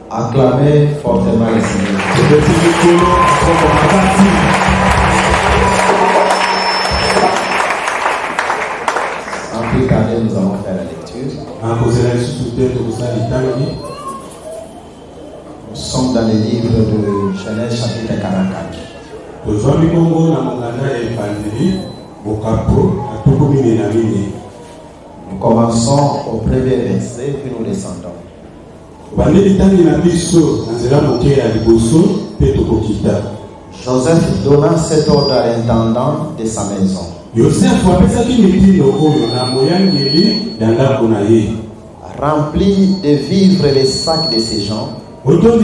Acclamez fortement le Seigneur. En plus, nous allons faire la lecture. Nous sommes dans les livres de Genèse chapitre 44. Nous commençons au premier verset, puis nous descendons. Joseph donna cet ordre à l'intendant de sa maison. Remplis de vivres les sacs de ces gens, autant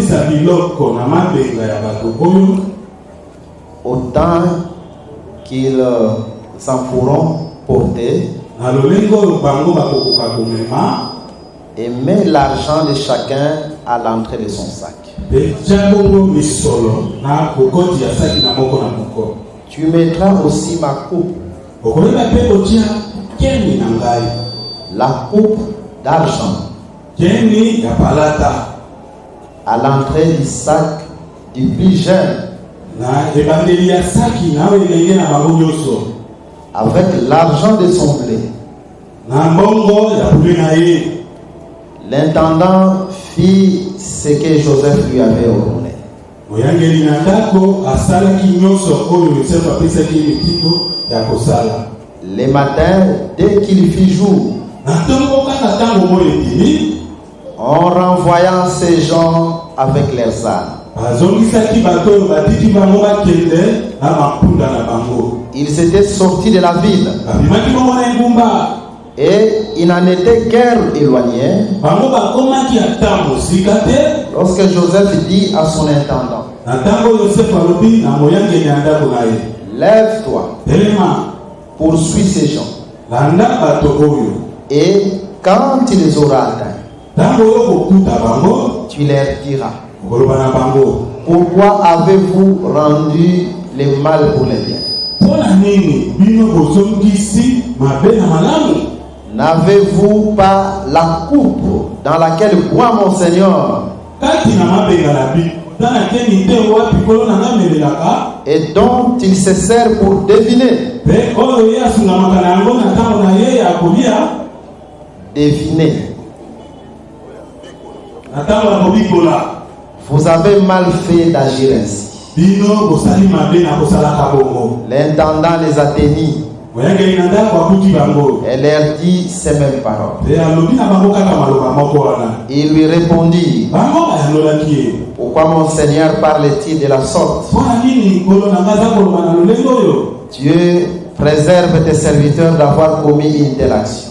qu'ils s'en pourront porter, et mets l'argent de chacun à l'entrée de son sac. Tu mettras aussi ma coupe, la coupe d'argent, à l'entrée du sac du plus jeune, avec l'argent de son blé. L'intendant fit ce que Joseph lui avait ordonné. Le matin, dès qu'il fit jour, en renvoyant ces gens avec leurs ânes, ils étaient sortis de la ville. Et il n'en était guère éloigné lorsque Joseph dit à son intendant: lève-toi, poursuis ces gens, et quand tu les auras atteints, tu leur diras: pourquoi avez-vous rendu le mal pour le bien? N'avez-vous pas la coupe dans laquelle boit mon Seigneur et dont il se sert pour deviner? Devinez. Vous avez mal fait d'agir ainsi. L'intendant les atteignit et leur dit ces mêmes paroles. Il lui répondit: pourquoi mon Seigneur parle-t-il de la sorte? Dieu préserve tes serviteurs d'avoir commis une telle action.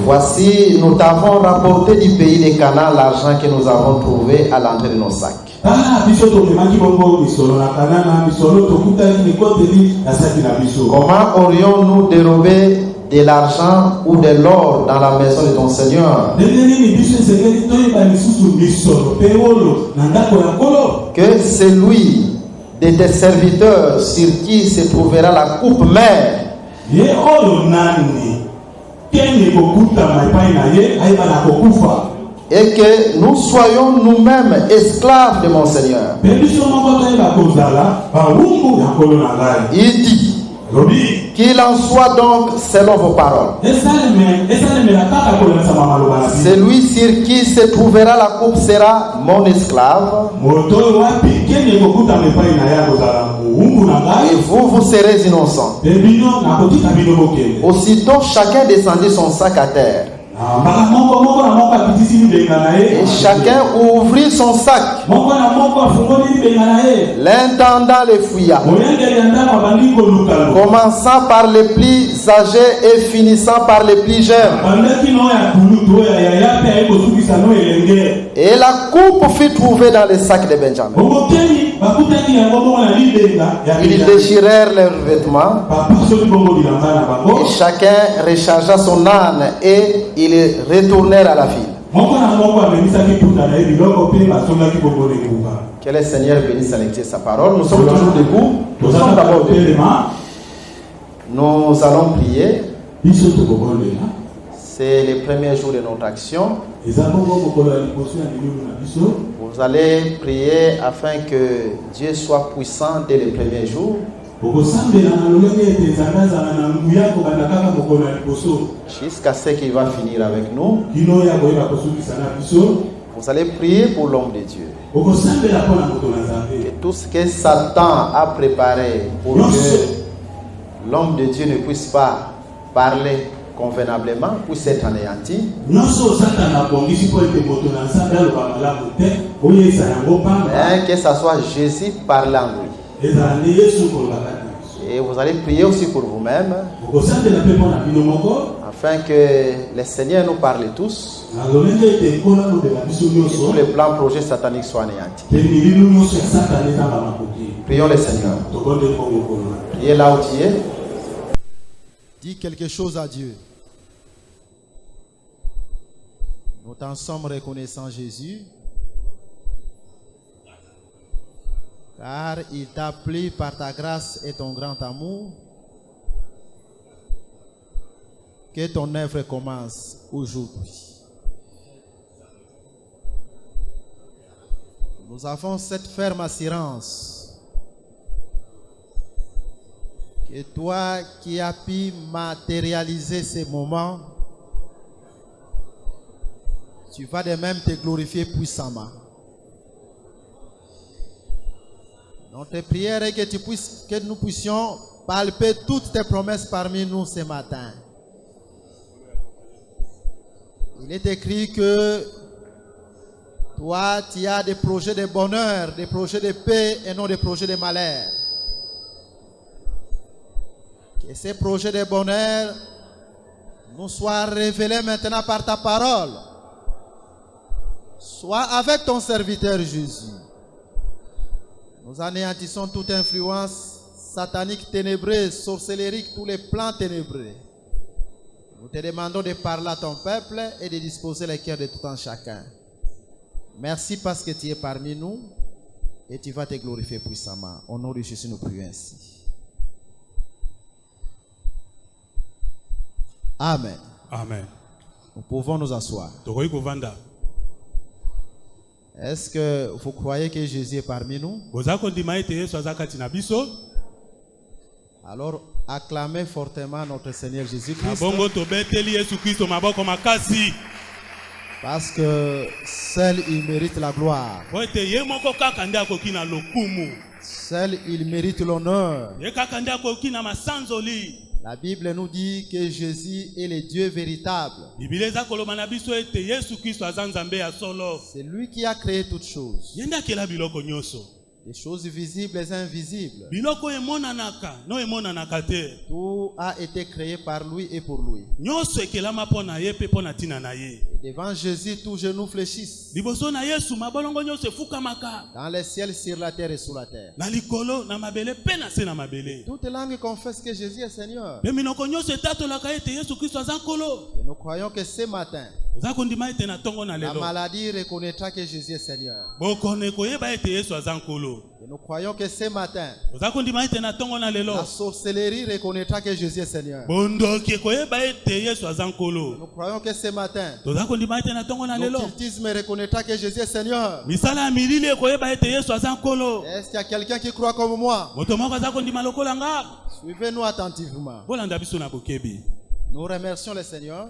Voici, nous t'avons rapporté du pays de Canaan l'argent que nous avons trouvé à l'entrée de nos sacs. Comment aurions-nous dérobé de l'argent ou de l'or dans la maison de ton Seigneur? Que celui de tes serviteurs sur qui se trouvera la coupe mère et que nous soyons nous-mêmes esclaves de mon Seigneur. Il dit: qu'il en soit donc selon vos paroles. Celui sur qui se trouvera la coupe sera mon esclave, et vous serez innocents. Aussitôt chacun descendit son sac à terre, et chacun ouvrit son sac. L'intendant les fouilla, commençant par les plus âgés et finissant par les plus jeunes. Et la coupe fut trouvée dans les sacs de Benjamin. Ils déchirèrent leurs vêtements, et chacun rechargea son âne, et ils retournèrent à la ville. Que le Seigneur bénisse à lecture sa parole. Nous sommes toujours debout. Nous sommes d'abord debout. Nous allons prier. C'est les premiers jours de notre action. Vous allez prier afin que Dieu soit puissant dès les premiers jours. Jusqu'à ce qu'il va finir avec nous. Vous allez prier pour l'homme de Dieu. Que tout ce que Satan a préparé pour que l'homme de Dieu ne puisse pas parler convenablement, puisse être anéanti. Mais que ce soit Jésus parlant en lui. Et vous allez prier aussi pour vous-même, afin que le Seigneur nous parle tous, et tous les plans, projets sataniques soient anéantis. Prions le Seigneur. Priez là où tu es. Dis quelque chose à Dieu. Nous t'en sommes reconnaissants, Jésus, car il t'a plu par ta grâce et ton grand amour. Que ton œuvre commence aujourd'hui. Nous avons cette ferme assurance que toi qui as pu matérialiser ces moments, tu vas de même te glorifier puissamment. Notre prière est que nous puissions palper toutes tes promesses parmi nous ce matin. Il est écrit que toi, tu as des projets de bonheur, des projets de paix et non des projets de malheur. Que ces projets de bonheur nous soient révélés maintenant par ta parole. Sois avec ton serviteur Jésus. Nous anéantissons toute influence satanique, ténébreuse, sorcellérique, tous les plans ténébreux. Nous te demandons de parler à ton peuple et de disposer les cœurs de tout un chacun. Merci parce que tu es parmi nous et tu vas te glorifier puissamment. Au nom de Jésus, nous prions ainsi. Amen. Amen. Nous pouvons nous asseoir. Est-ce que vous croyez que Jésus est parmi nous? Alors, acclamez fortement notre Seigneur Jésus-Christ. Parce que seul il mérite la gloire. Seul il mérite l'honneur. La Bible nous dit que Jésus est le Dieu véritable. C'est lui qui a créé toutes choses. Des choses visibles et invisibles. Tout a été créé par lui et pour lui. Et devant Jésus, tous genoux fléchissent. Dans les ciels, sur la terre et sous la terre. Toute langue confesse que Jésus est Seigneur. Et nous croyons que ce matin, la maladie reconnaîtra que Jésus est Seigneur. Et nous croyons que ce matin, la sorcellerie reconnaîtra que Jésus est Seigneur. Nous croyons que ce matin, l'occultisme reconnaîtra que Jésus est Seigneur. Est-ce qu'il y a quelqu'un qui croit comme moi? Suivez-nous attentivement. Nous remercions le Seigneur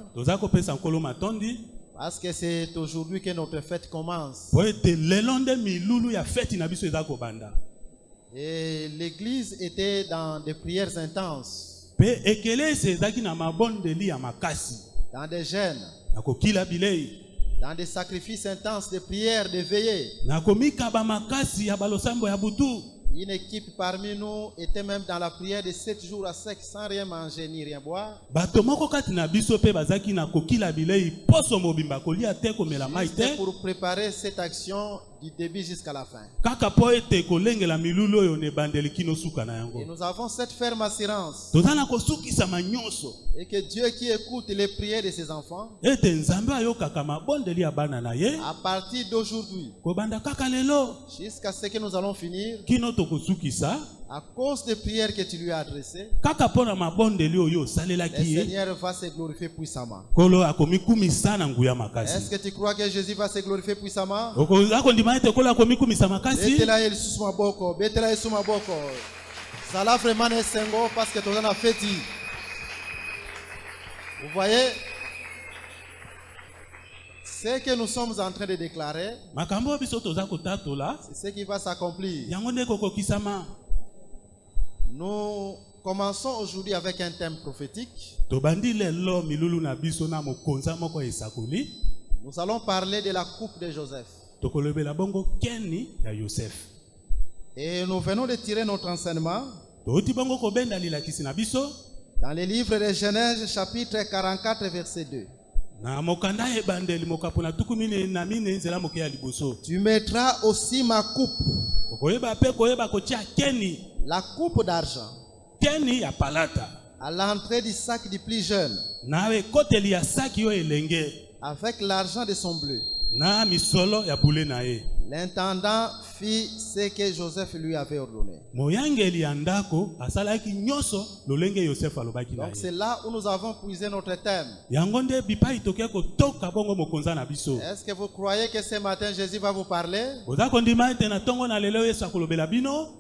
parce que c'est aujourd'hui que notre fête commence. Et l'église était dans des prières intenses, dans des jeûnes, dans des sacrifices intenses, des prières, des veillées. Une équipe parmi nous était même dans la prière de 7 jours à sec sans rien manger ni rien boire. C'était pour préparer cette action du début jusqu'à la fin. Et nous avons cette ferme assurance. Et que Dieu qui écoute les prières de ses enfants, à partir d'aujourd'hui, jusqu'à ce que nous allons finir, À cause des prières que tu lui as adressées, kaka pona mabondeli oyo le osalelaki ye Seigneur va se glorifier puissamment. kolo akomikumisa na nguya makasi. Est-ce que tu crois que Jésus va se glorifier puissamment? Akondima ete kolo akomikumisa makasi. Betela Yesu sous ma boko, betela Yesu ma boko. Ça l'a vraiment nesengo parce que tu en as fait. Vous voyez ce que nous sommes en train de déclarer, Makambo biso toza kotatola c'est ce qui va s'accomplir. yango nde kokokisama. Nous commençons aujourd'hui avec un thème prophétique. Tobandi lelo milulu na biso na mokonza moko esakoli. Nous allons parler de la coupe de Joseph. Tokolobela bongo keni ya Yosef. Et nous venons de tirer notre enseignement Toti bongo kobenda lilakisi na biso dans le livre de Genèse chapitre 44 verset 2. na mokanda ebandeli mokapona tukumine na mine nzela moke ya liboso. Tu mettras aussi ma coupe, Koyeba pe koyeba kotia keni, la coupe d'argent, keni ya palata. à l'entrée du sac du plus jeune, Nawe koteli ya saki yo elenge avec l'argent de son bleu. na misolo ya bule na ye. L'intendant fit ce que Joseph lui avait ordonné. Moyangeli ya ndako asalaki nyoso lolenge Yosef alobaki na Donc c'est ye. là où nous avons puisé notre thème. Yango nde bipai toke kotoka bongo mokonza na biso. Est-ce que vous croyez que ce matin Jésus va vous parler? Oza kondima ete na tongo na lelo Yesu akolobela bino?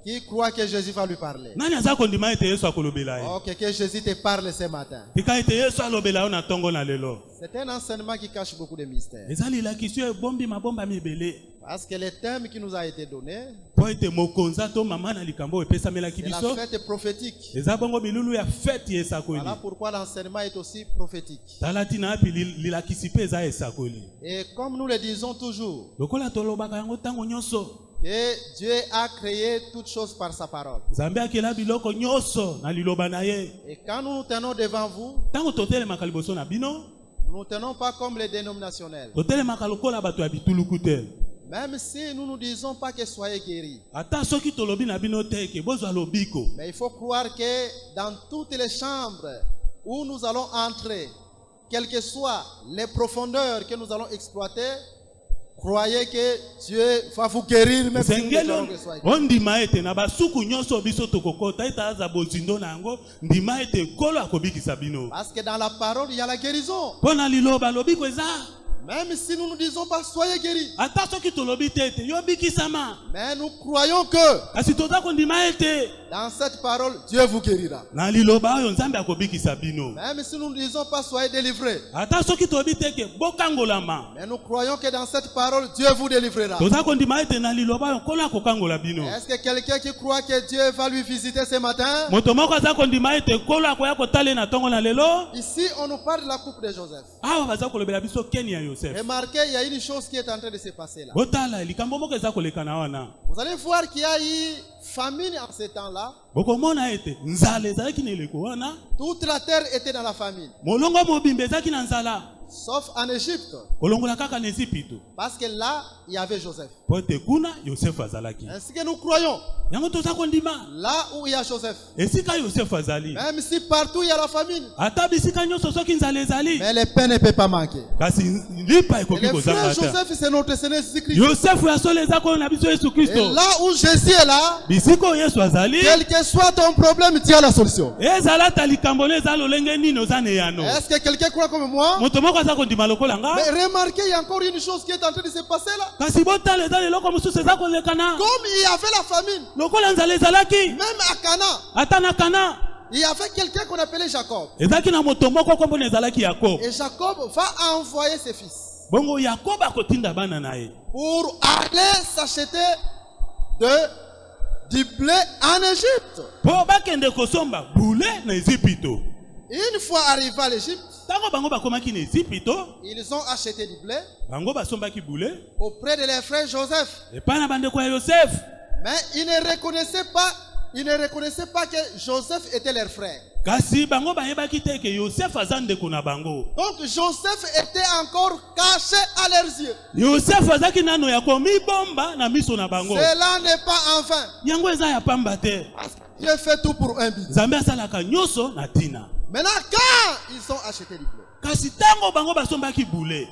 Qui croit que Jésus va lui parler? Nani aza kondima ete Yesu akolobela ye? Ok, que Jésus te parle ce matin. Tika ete Yesu alobela yo na tongo na lelo. C'est un enseignement qui cache beaucoup de mystères. Eza lilakisio ebombi mabomba mibele. Parce que le thème qui nous a été donné, Po ete mokonza to mama na likambo epesamelaki c'est la biso. fête prophétique. Eza bongo bilulu ya fete esakoli. Voilà pourquoi l'enseignement est aussi prophétique. Talati na api lilakisi pe eza esakoli. Et comme nous le disons toujours, Lokola tolobaka yango tango nyonso. que Dieu a créé toutes choses par sa parole. Nzambe akela biloko nyonso na liloba na ye. Et quand nous nous tenons devant vous, Tango totelemaka liboso na bino, nous ne tenons pas comme les dénominationnels. totelemaka lokola bato ya bituluku te. Même si nous ne disons pas que soyez guéris. Ata soki tolobi na bino te ke bozwa lobiko. Mais il faut croire que dans toutes les chambres où nous allons entrer, quelles que soient les profondeurs que nous allons exploiter, croyez que Dieu va vous guérir même si nous ne disons que soyez guéris. Ondima ete na basuku nyonso biso tokokota ita aza bozindo na yango ndima ete kolo akobikisa bino. Parce que dans la parole, il y a la guérison. Pona liloba lobiko eza. Même si nous ne disons pas soyez guéris. Ata soki tolobi te ete yo bikisama. Mais nous croyons que Kasi toza kondima ete dans cette parole, Dieu vous guérira. na liloba oyo Nzambe akobikisa bino. Même si nous ne disons pas soyez délivrés. Ata soki tolobi te ke bokangolama. Mais nous croyons que dans cette parole, Dieu vous délivrera. Toza kondima ete na liloba oyo kolo akokangola bino. Est-ce que quelqu'un qui croit que Dieu va lui visiter ce matin? Moto moko aza kondima ete kolo akoya kotale na tongo na lelo. Ici, on nous parle de la coupe de Joseph. Awa baza kolobela biso keni ya Yosef. Remarquez, il y a une chose qui est en train de se passer là. Botala likambo moko eza koleka na wana. Vous allez voir qu'il y a eu famine en ce temps-là. Bokomona ete nzala ezalaki na eleko wana. Toute la terre était dans la famine. Molongo mobimba ezalaki na nzala. Sauf en Égypte. Kolongola kaka na Ezipito. Parce que là, il y avait Joseph. Po ete kuna Yosef azalaki. Ainsi que nous croyons. Yango toza kondima. Là où il y a Joseph. Esika Yosef azali. Même si partout il y a la famine. Ata bisika nyonso soki nzala ezali. Mais le pain ne peut pas manquer. Kasi lipa Et ekoki le frère kozanga ta. Joseph, c'est notre Seigneur Jésus-Christ. Yosef ya solo eza koyo na biso Yesu Et Kristo. là où Jésus est là, Bisiko Yesu azali. quel que soit ton problème, tu as la solution. Ezala ta likambo ne eza lolenge nini oza ne yano. Est-ce que quelqu'un croit comme moi? Moto moko aza kondima lokola nga. Mais remarquez, il y a encore une chose qui est en train de se passer là. Kasi botala eza leloko mosusu eza kolekana. Comme il y avait la famine, Lokola nzala ezalaki. même à Cana, Ata na Kana. il y avait quelqu'un qu'on appelait Jacob. Ezalaki na moto moko kombo na ezalaki Yakob. Et Jacob va envoyer ses fils Bongo Yakob akotinda bana na ye. pour aller s'acheter du blé en Égypte. Po bakende kosomba bule na Ezipito. Une fois arrivé à l'Égypte, Tango bango bakomaki na Ezipito, ils ont acheté du blé bango basombaki bule auprès de leur frère Joseph. epa na bandeko ya Yosef. Mais ils ne reconnaissaient pas que Joseph était leur frère. Kasi bango bayebaki te ke Yosef aza ndeko na bango. Donc Joseph était encore caché à leurs yeux. Yosef azaki nano ya komibomba na miso na bango. Cela n'est pas en vain. Yango eza ya pamba te. Dieu fait tout pour un but. Nzambe asalaka nyonso na tina. Maintenant, quand ils ont acheté du blé, Kasi tango bango basombaki bule,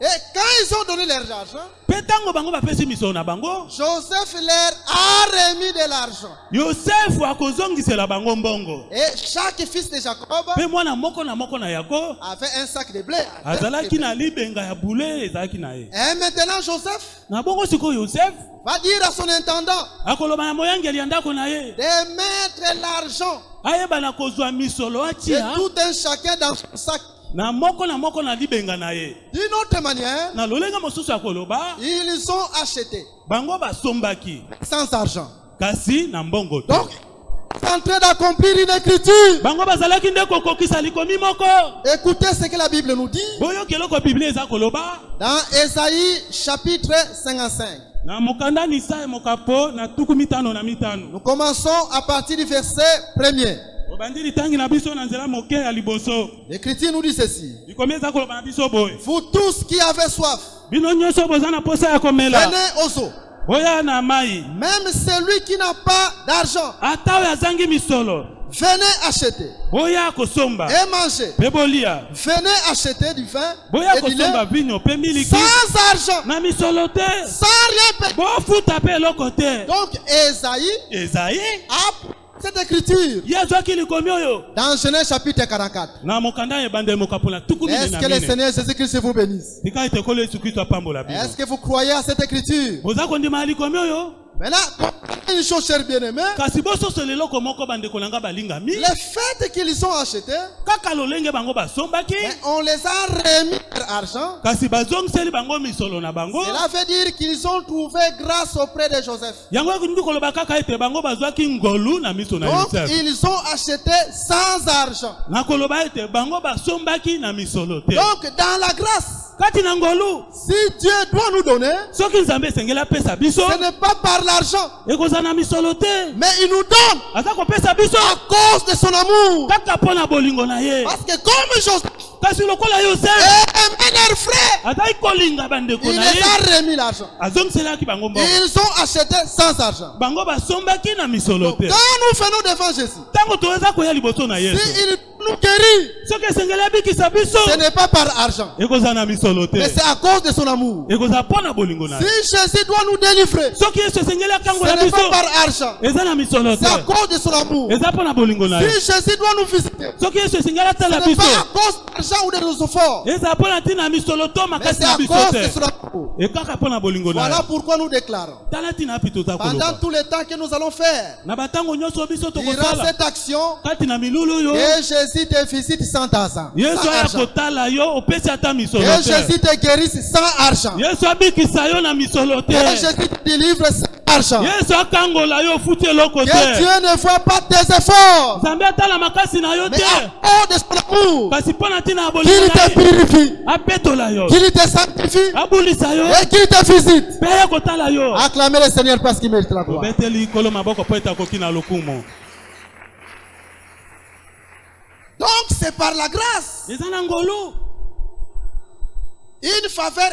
Et quand ils ont donné leur argent, mpe ntango bango bapesi misolo na bango, Joseph leur a remis de l'argent. yosefu akozongisela bango mbongo. Et chaque fils de Jacob Mpe mwana moko na yakobo avait un sac de blé. azalaki na libenga ya bule ezalaki na ye. Et maintenant Joseph Na bongo sikoyo yosefu va dire à son intendant akoloba na moyangeli ya ndako na ye de mettre l'argent ayeba na kozwa misolo de atia tout un chacun dans son sac. na moko na libenga na ye. D'une autre manière, Na lolenga mosusu akoloba ils ont acheté bango basombaki sans argent. kasi na mbongo te. Donc, ils sont en train d'accomplir une écriture. Bango bazalaki nde kokokisa likomi moko. Écoutez ce que la Bible nous dit Boyoki eloko biblia eza koloba dans Ésaïe chapitre 55. na mokanda ni Isaya mokapo na tuku mitano na mitano. Nous commençons à partir du verset 1er. Obandi litangi na biso na nzela moke ya liboso. L'Écriture nous dit ceci. Likomi eza koloba na biso boye. Vous tous qui avez soif, Bino nyonso boza na posa ya komela. venez aux eaux. Boya na mai. Même celui qui n'a pas d'argent, Ata oyo azangi misolo. venez acheter Boya kosomba. et manger. Pe bolia. Venez acheter du vin Boya et du lait kosomba vinyo pe miliki. sans argent, Na misolo te. sans rien payer. Bofuta pe eloko te. Donc Ésaïe Ezayi. a cette écriture Ye azwaki likomi oyo. dans Genèse chapitre 44. Na mokanda ebande mokapo na tuku mine Est-ce na que le mine. Seigneur Jésus-Christ vous bénisse? Tika ete kolo Yesu Kristo apambola bino. Est-ce que vous croyez à cette écriture? Boza kondima likomi oyo. Maintenant, comprenez une chose, chers bien-aimés, Kasi bososo leloko moko bandeko nanga balingami. le fait qu'ils ont acheté, Kaka lolenge bango basombaki. mais on les a remis leur argent. Kasi bazongiseli bango misolo na bango. Cela veut dire qu'ils ont trouvé grâce auprès de Joseph. Yango ekundi koloba kaka ete bango bazwaki ngolu na miso na Donc, Yosef. ils ont acheté sans argent. Na koloba ete bango basombaki na misolo te. Donc, dans la grâce, Kati na ngolu. si Dieu doit nous donner, Soki nzambe esengeli apesa biso. ce n'est pas par l'argent, Ekozala na misolo te. mais il nous donne Aza kopesa biso. à cause de son amour. Kaka mpo na bolingo na ye. Parce que comme Joseph Kasi lokola Yosef. aimait leurs frères, Azali kolinga bandeko il na les ye. a remis l'argent. Azongiselaki bango mbongo. Ils ont acheté sans argent. Bango basombaki na misolo Donc, te. quand nous venons devant Jésus, Ntango toza koya liboso na Yesu. si il nous guérit, Soki esengeli abikisa biso. ce n'est pas par argent, Ekozala na misolo te. mais c'est à cause de son amour. Ekozala mpo na bolingo na ye. Si Jésus doit nous délivrer, Soki Yesu esengeli ce akangola n'est biso. pas par argent, Eza na misolo te. c'est à cause de son amour. Eza mpo na bolingo na ye. Si Jésus doit nous visiter, Soki Yesu esengeli ce atala n'est biso. pas à cause d'argent ou de nos efforts, Eza mpo na ntina misolo to mais makasi c'est na à biso cause de te. son amour. Ekaka mpo na bolingo na Voilà ye. pourquoi nous déclarons, Tala ntina api toza pendant koloba. tout le temps que nous allons faire, Na batango nyonso biso durant tokosala. cette action, Kati na milulu yo. que Jésus te visite sans argent. Yesu Sans aya argent. kotala yo opesi ata misolo Que te. Jésus te guérisse sans argent. Yesu abikisa yo na misolo te. Que Jésus te délivre sans argent. Yesu akangola yo ofuti eloko Que te. Dieu ne voit pas tes efforts, Nzambe atala makasi na yo mais te. à cause de son amour, Kasi mpo na ntina ya qu'il bolingo na te ye. purifie, Apetola yo. qu'il te sanctifie Abulisa yo. et qu'il te visite. Mpe ye kotala yo. Acclamez le Seigneur parce qu'il mérite la gloire. Obeteli kolo maboko mpo ete akoki na lokumu. Donc c'est par la grâce, Eza na ngolu. une faveur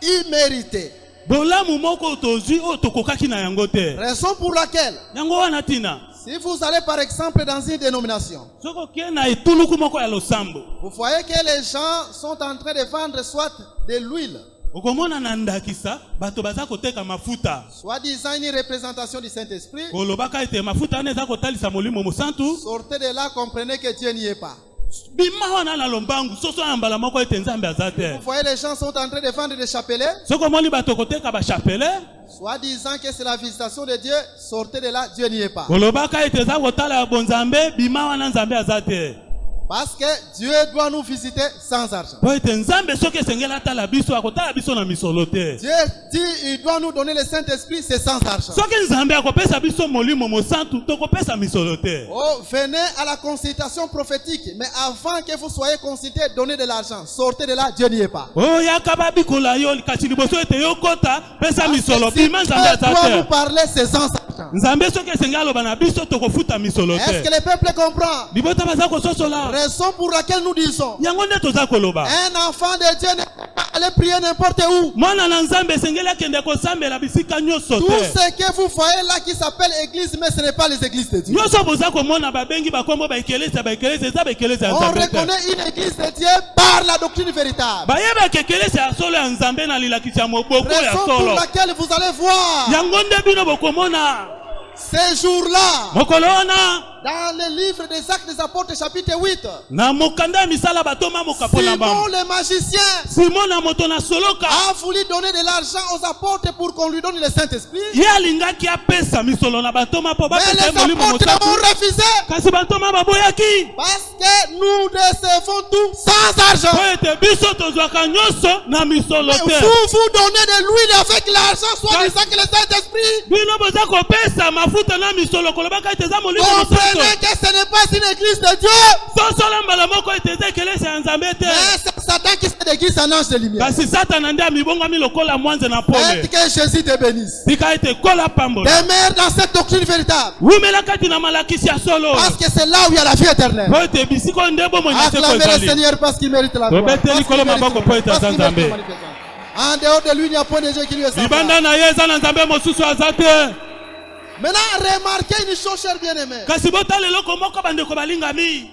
imméritée. Bolamu moko tozwi oyo tokokaki na yango te. Raison pour laquelle, Yango wana ntina. si vous allez par exemple dans une dénomination, Soki okei na etuluku moko ya losambo. vous voyez que les gens sont en train de vendre soit de l'huile, Okomona na ndakisa bato baza koteka mafuta. soi-disant une représentation du Saint-Esprit. Kolobaka ete mafuta wana eza kotalisa molimo mosantu. Sortez de là, comprenez que Dieu n'y est pas. Bima wana na lombangu soso ya mbala moko ete nzambe aza te. Vous voyez, les gens sont en train de vendre des chapelets, Soki omoni bato koteka bachapele. soi-disant que c'est la visitation de Dieu. Sortez de là, Dieu n'y est pas. Kolobaka ete eza kotala ya bonzambe bima wana nzambe aza te. Parce que Dieu doit nous visiter sans argent. Po ete nzambe soki esengeli atala biso akotala biso na misolo te. Dieu dit il doit nous donner le Saint-Esprit, c'est sans argent. Soki nzambe akopesa biso molimo mosantu tokopesa misolo te. Oh, venez à la consultation prophétique, mais avant que vous soyez consultés, donnez de l'argent. Sortez de là, Dieu n'y est pas. Oyaka babikola yo kasi liboso ete yokota pesa misolo Si bima Dieu nzambe aza doit nous te. parler, c'est sans argent. Nzambe soki esengeli aloba na biso tokofuta misolo Est-ce que te. le peuple comprend? Libota baza kososola. Raison pour laquelle nous disons, Yango nde toza koloba. un enfant de Dieu n'est pas à aller prier n'importe où. mwana na nzambe esengeli akende kosambela bisika nyonso Tout te. ce que vous voyez là qui s'appelle église, mais ce n'est pas les églises de Dieu. nyonso boza komona babengi bakombo baekeleza eza baekeleza ya On nzambe te. reconnaît une église de Dieu par la doctrine véritable. bayebaka ekeleza ya solo ya nzambe na lilakisi ya moboko ya Raison pour solo. laquelle vous allez voir yango nde bino bokomona ces jours-là mokolo wana dans le livre des Actes des Apôtres chapitre 8. na mokanda ya misala batoma mokapona Simon bango. le magicien simon na moto na soloka a voulu donner de l'argent aux apôtres pour qu'on lui donne le Saint-Esprit. ye alingaki apesa misolo na batoma mpo Mais bapesa ye les molimo apôtres mosantu l'ont refusé kasi batoma baboyaki parce que nous recevons tout sans argent. po ete biso tozwaka nyonso na misolo te. Vous donnez de l'huile avec l'argent, soit disant que le Saint-Esprit. bino boza kopesa mafuta na misolo kolobaka ete eza molimo mosantu. Comprenez que ce n'est pas une église de Dieu. sosola mbala moko ete eza ekelesa ya nzambe te. Mais c'est Satan qui se déguise en ange de lumière. kasi satana nde amibongami lokola mwanze na pole. Faites que Jésus te bénisse. tika ete kola pambola Demeure dans cette doctrine véritable. wumela kati na malakisi ya solo Parce que c'est là où il y a la vie éternelle. po ete bisiko nde bomoi na seko Acclamez le ezali. Seigneur parce qu'il mérite la gloire. Tobeteli Parce qu'il kolo mérite maboko la po ete gloire. Parce aza qu'il mérite la nzambe. magnification. En dehors de lui, il n'y a point de Dieu qui lui est semblable. libanda na ye eza na nzambe mosusu aza te. Maintenant, remarquez une chose, chers bien-aimés. kasi botala eloko moko bandeko balingami.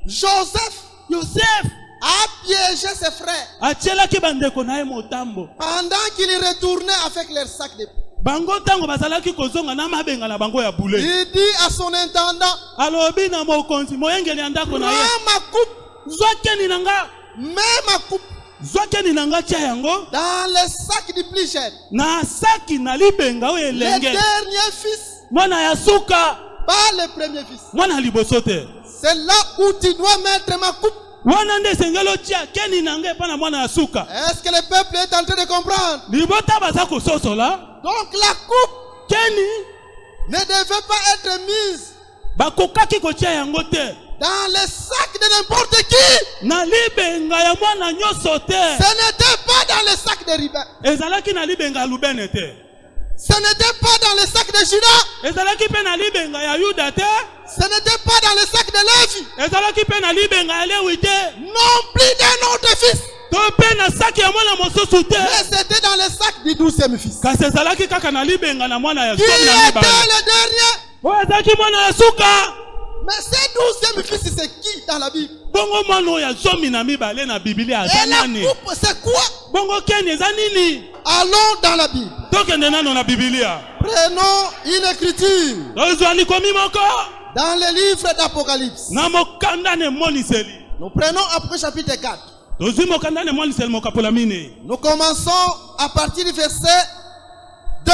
Joseph yosefu a piégé ses frères atielaki bandeko na ye motambo. pendant qu'il retournait avec leur sac de. bango ntango bazalaki kozonga na mabenga na bango ya bule. Il dit à son intendant, alobi na mokonzi moyengeli ya ndako na ye prends ma coupe, zwa keni na nga mets ma coupe zwa keni na nga tia yango dans le sac du plus jeune. na saki na libenga oyo Le elenge dernier fils, mwana ya suka pas le premier fils. mwana ya liboso te. C'est là où tu dois mettre ma coupe. wana nde esengeli otia keni na ngai epa na mwana ya suka. Est-ce que le peuple est en train de comprendre? libota baza kososola Donc la coupe keni ne devait pas être mise bakokaki kotia yango te dans le sac de n'importe qui. na libenga ya mwana nyonso te. Ce n'était pas dans le sac de Ruben. ezalaki na libenga ya lubene te. Ce n'était pas dans le sac de Judas. ezalaki mpe na libenga ya yuda te. Ce n'était pas dans le sac de Lévi. ezalaki mpe na libenga ya lewi te. Non plus d'un autre fils. to mpe na saki ya mwana mosusu te. Mais c'était dans le sac du 12e fils. kasi ezalaki kaka na libenga na mwana ya Qui zomi na était mibale. le dernier? oyo ezalaki mwana ya suka. Mais ce 12e fils, c'est qui dans la Bible? bongo mwana oyo ya zomi na mibale na bibilia aza Et la nani? coupe, c'est quoi? bongo keni eza nini? Allons dans la Bible. tokende nano na bibilia. Prenons une écriture tozwa likomi moko dans le livre d'Apocalypse. na mokanda na emoniseli. Nous prenons après chapitre 4. tozwi mokanda na emoniseli mokapola mine. Nous commençons à partir du verset 2.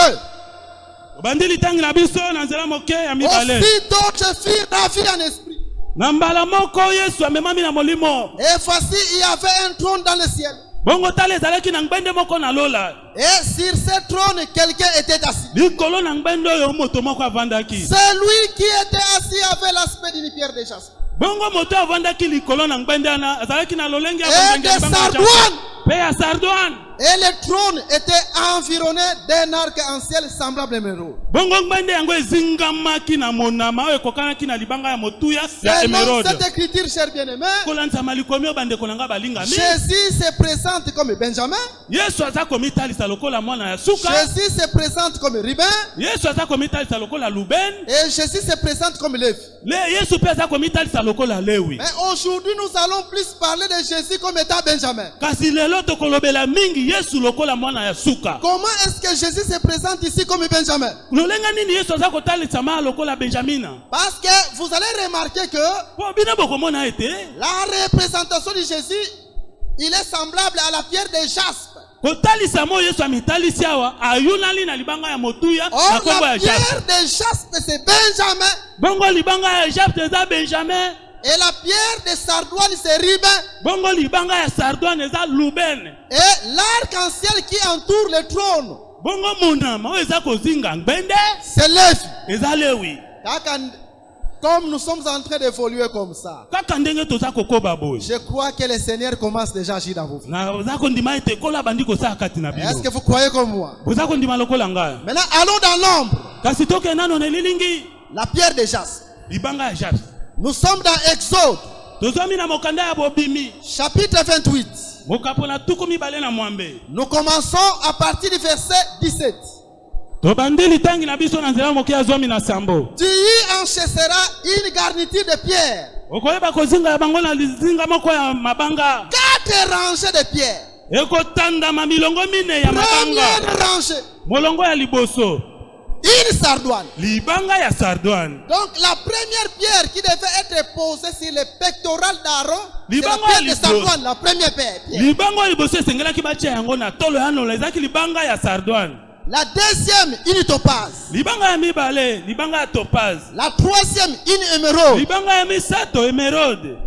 obandi litangi na biso na nzela moke ya mibale. Aussitôt je fus ravi en esprit. na mbala moko yesu amemami na molimo. Et voici, il y avait un trône dans le ciel. bongo tala ezalaki na ngbende moko na lola. Et sur ce trône, quelqu'un était assis. likolo na ngbende oyo moto moko avandaki. Celui qui était assis avait l'aspect d'une pierre de jaspe. bongo moto avandaki likolo na ngbende wana azalaki na lolenge ya Et bonzengi ya de libanga ya sardoine. mpe ya sardoine. Et le trône était environné d'un arc-en-ciel semblable à émeraude. bongo ngbende yango ezingamaki na monama oyo ekokanaki na libanga ya motuya ya Selon emerode. cette écriture, chers bien-aimés, kolanzama likomi oyo bandeko na nga balingami. Jésus se présente comme Benjamin. yesu aza komitalisa lokola mwana ya suka. Jésus se présente comme Ruben. yesu aza komitalisa lokola luben. Et Jésus se présente comme Lévi. yesu mpe aza komitalisa lokola lewi. Mais aujourd'hui, nous allons plus parler de Jésus comme étant Benjamin. kasi lelo tokolobela mingi yesu lokola mwana ya suka. Comment est-ce que Jésus se présente ici comme Benjamin? lolenga nini yesu aza kotalisa ma lokola benjamina? Parce que vous allez remarquer que po bino bokomona ete la représentation de Jésus, il est semblable à la pierre de jaspe. kotalisa mo yesu amitalisi awa ayunali na libanga ya motuya na Or, kombo la ya jape. pierre de jaspe, c'est Benjamin. bongo libanga ya jape eza benjamin. Et la pierre de sardoine, c'est Ruben. bongo libanga ya sardoine eza luben. Et l'arc-en-ciel qui entoure le trône, bongo monama oyo eza kozinga ngbende c'est Lévi. eza lewi. Comme nous sommes en train d'évoluer comme ça, kaka ndenge toza kokoba boye je crois que le Seigneur commence déjà à agir dans vos vies. na oza kondima ete kola bandi kosala kati na Est-ce bino. que vous croyez comme moi? oza kondima lokola ngai. Maintenant, allons dans l'ombre. kasi toke nano na elilingi La pierre de jaspe. libanga ya jape. Nous sommes dans Exode, tozwami na mokanda ya bobimi chapitre 28. mokapona tuku mibale na mwambe. Nous commençons à partir du verset 17. Tobandeli tangi na biso na nzela mokia zomi na sambo. Tu y enchasseras une garniture de pierre. Okoyeba kozinga ya bango na lizinga moko ya mabanga. 4 rangées de pierre. Ekotanda mamilongo mine ya mabanga. Première rangée. Molongo ya liboso. Une sardoine. Libanga ya sardoine. Donc la première pierre qui devait être posée sur le pectoral d'Aaron, c'est la Libanga pierre ya de sardoine, la première pierre. Libanga ya liboso esengelaki batia yango na tolo ya nola ezaki libanga ya sardoine. La deuxième, une topaz. Libanga ya mibale, libanga ya topaz. La troisième, une émeraude. Libanga ya misato, émeraude.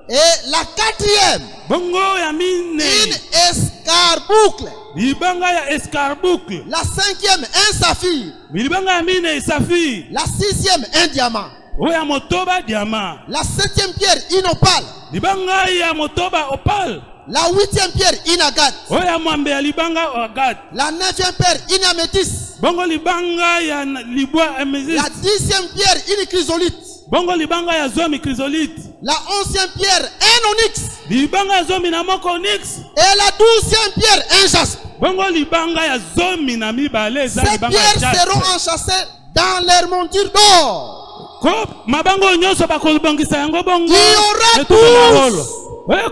Et la quatrième, Bongo ya mine. une escarboucle. Libanga ya escarboucle. La cinquième, un saphir. Libanga ya mine saphir. La sixième, un diamant. Oya motoba diamant. La septième pierre, une opale. Libanga ya motoba opale. La huitième pierre, une agate. Oya mwambe ya libanga agate. La neuvième pierre, une améthyste. Bongo libanga ya libwa améthyste. La 10e pierre, une chrysolite. Bongo libanga ya zomi chrysolite. La 11e pierre, un onyx. Libanga ya zomi na moko onyx. Et la 12e pierre, un jaspe. Bongo libanga ya zomi na mibale za Ces libanga ya pierres jaspe. seront enchâssées dans leur monture d'or. Ko mabango nyonso bakolobongisa yango bongo. Il y aura tous.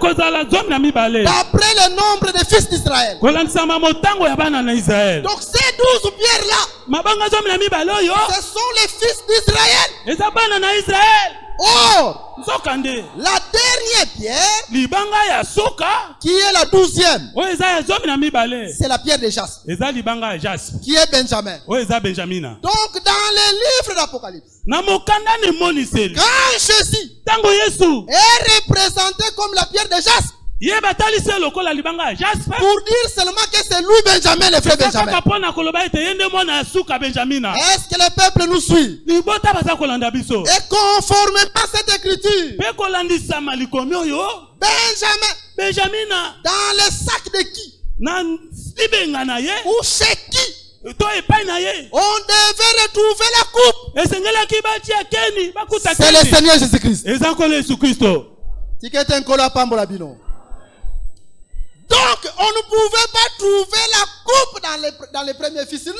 Kozala zomi na mibale. D'après le nombre des fils d'Israël. Kolandisama motango ya bana na Israël. Donc ces 12 pierres-là, Mabanga zomi na mibale oyo. ce sont les fils d'Israël. Eza bana na Israël. Or, Nzokande. la dernière pierre, Libanga ya soka. qui est la 12e, Oyo eza ya zomi na mibale. c'est la pierre de jaspe, Eza libanga ya jaspe. qui est Benjamin. Oyo eza Benjamina. Donc dans les livres d'Apocalypse, Na mokanda ni moniseli. quand Jésus Tango Yesu. est représenté comme la pierre de jaspe, Ye batalisi lokola libanga ya jaspe. pour dire seulement que c'est lui Benjamin, le frère Benjamin. Kaka pona koloba ete yende mwana ya suka Benjamina. Est-ce que le peuple nous suit? Libota baza kolanda biso. Et conformément à cette écriture, Pe kolandisa malikomi oyo. Benjamin, Benjamina. dans le sac de qui? Na libenga na ye. Ou chez qui? To epai na ye. On devait retrouver la coupe. Esengelaki batia keni. Bakuta C'est le keni. Seigneur Jésus-Christ. Eza kolo Yesu Kristo. Tikete nkola pambola bino. Donc, on ne pouvait pas trouver la coupe dans les premiers fils. Non!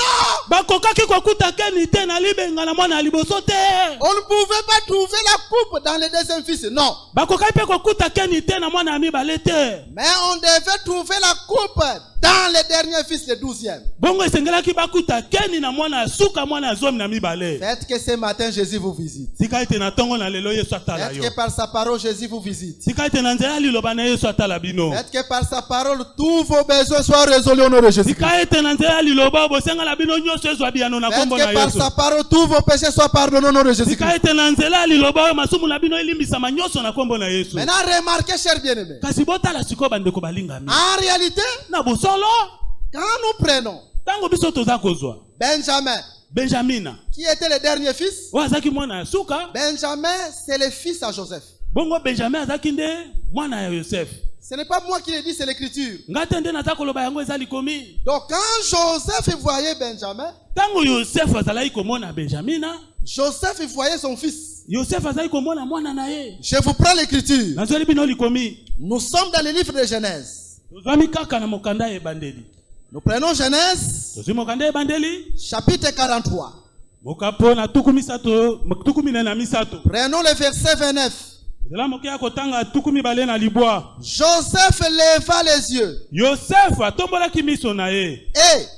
Bakokaki kokuta keni te na libenga na mwana liboso te. On ne pouvait pas trouver la coupe dans les deuxièmes fils. Non. Bakokaki pe kokuta keni te na mwana mibale te. Mais on devait trouver la coupe dans les derniers fils, les 12e. Bongo esengelaki bakuta keni na mwana suka mwana zomi na mibale. Faites que ce matin Jésus vous visite. Tika ete na tongo na lelo Yesu atala Faites yo. que par sa parole Jésus vous visite. Tika ete na nzela liloba na Yesu atala bino. Faites que par sa parole tous vos besoins soient résolus au nom de Jésus. Tika ete na nzela liloba bosenga la bino nyonso ezwa biyano na Faites kombo na que par Yesu. sa parole tous vos péchés soient pardonnés au nom de Jésus. Tika ete na nzela liloba oyo masumu na bino elimbisama nyonso na kombo na Yesu. Maintenant remarquez, chers bien-aimés. Kasi botala sikoyo bandeko balingami. En réalité, Na bosolo quand nous prenons tango biso toza kozwa Benjamin, Benjamina qui était le dernier fils, oyo azaki mwana ya suka. Benjamin, c'est le fils à Joseph. Bongo Benjamin azaki nde mwana ya Yosef. Ce n'est pas moi qui le dis, c'est l'écriture. Nga te nde naza koloba yango eza likomi. Donc quand Joseph voyait Benjamin, Tango Yosef azalaki komona Benjamina, Joseph voyait son fils. Yosef azalaki komona mwana na ye. Je vous prends l'écriture. Nazweli bino likomi. Nous sommes dans le livre de Genèse. Tozwami kaka na mokanda ya ebandeli. Nous prenons Genèse, Tozwi mokanda ya ebandeli. chapitre 43. Mokapo na tuku misato, tuku minene na misato. Prenons le verset 29. Zela moke ya kotanga tuku mibale na libwa. Joseph leva les yeux Yosef atombolaki miso na ye. et,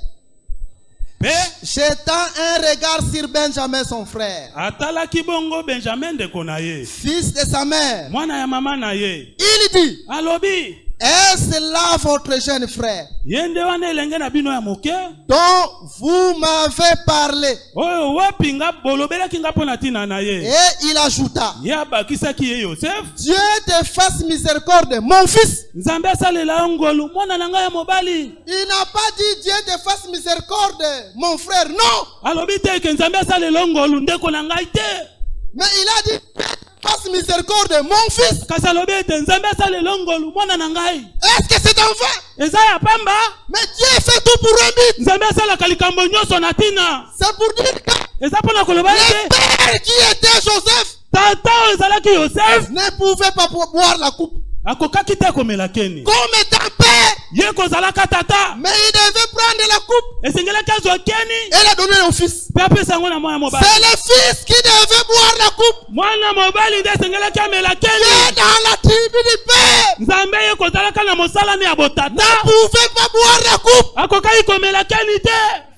Pe jetant un regard sur Benjamin, son frère, atalaki bongo Benjamin ndeko na ye. fils de sa mère, Mwana ya mama na ye. il dit, Alobi, est-ce là votre jeune frère yende wana elenge na bino ya moke? dont vous m'avez parlé? Oyo wapi nga bolobelaki nga mpo na ntina na ye. Et il ajouta, Ye abakisaki ye Yosef. Dieu te fasse miséricorde, mon fils. Nzambe asalela yo ngolu mwana na ngai ya mobali. Il n'a pas dit Dieu te fasse miséricorde, mon frère, non. Alobi te ke Nzambe asalela yo ngolu ndeko na ngai te. Mais il a dit Dieu te fasse miséricorde, mon fils. Kasi alobi ete Nzambe asalela yo ngolu mwana na ngai. Est-ce que c'est un fait? Eza ya pamba. Mais Dieu fait tout pour un but. Nzambe asalaka likambo nyonso na ntina. C'est pour dire que Eza mpo na koloba le ete père qui était Joseph tata oyo ezalaki Yosef ne pouvait pas boire la coupe. akokaki te komela keni comme étant père. ye kozalaka tata Mais il devait prendre la coupe esengelaki azwa keni et la donner au fils. mpe apesa yango na mwana mobali C'est le fils qui devait boire la coupe. mwana mobali nde esengelaki amela Qui est keni dans la tribu du père. nzambe ye kozalaka na mosalani ya Ne botata pouvait pas boire la coupe. akokaki komela keni te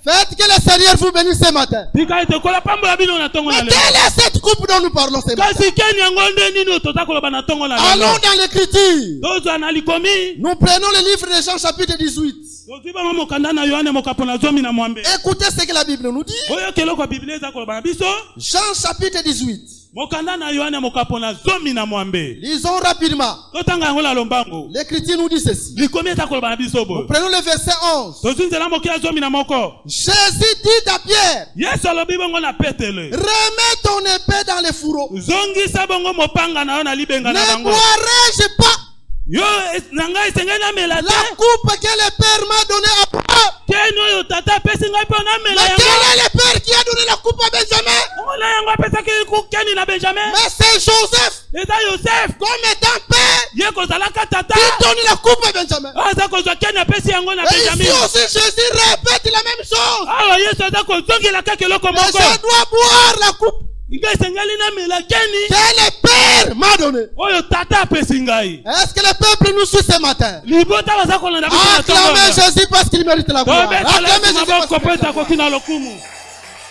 Faites que le Seigneur vous bénisse ce matin. tika ete kola pambola bino na ntongo na Mais lelo quelle est cette coupe dont nous parlons ce matin? kasi keni yango nde nini toza koloba na ntongo na Allons lelo dans l'écriture. tozwa na likomi Nous prenons le livre de Jean chapitre 18. tozwi bango mokanda na yohane mokapo na 12 Écoutez ce que la Bible nous dit. oyo keloko biblia eza koloba na biso Jean chapitre 18. mokanda na yohane mokapo na 12. Lisons rapidement. totanga yango na lombango L'écriture nous dit ceci. likomi eza koloba na biso Nous boye prenons le verset 11. tozwi nzela moke ya 11. Jésus dit à Pierre, yesu alobi bongo na petele remets ton épée dans les fourreaux. zongisa bongo mopanga na yo na libenga na Ne bango boirai-je pas yo na ngai esengeli namela la te coupe que le Père m'a donnée à moi? keni oyo tata apesi ngai mpe namela Mais yango quel est le Père qui a donné la coupe à Benjamin? yango na yango apesaki keni na benjamin Mais c'est Joseph, eza yosef comme étant père, ye kozalaka tata qui donne la coupe à Benjamin. aza kozwa keni apesi yango na Et ici benjamin aussi, Jésus répète la même chose. awa yesu aza kozongelaka keloko Mais moko je dois boire la coupe ngai esengeli namela keni que le Père m'a donnée. oyo tata apesi ngai Est-ce que le peuple nous suit ce matin? libota baza kolanda biso na Acclamez ntongo Jésus parce qu'il mérite la gloire. tobetala Acclamez yesu Jésus parce maboko qu'il mpo mérite la etakoki gloire. na lokumu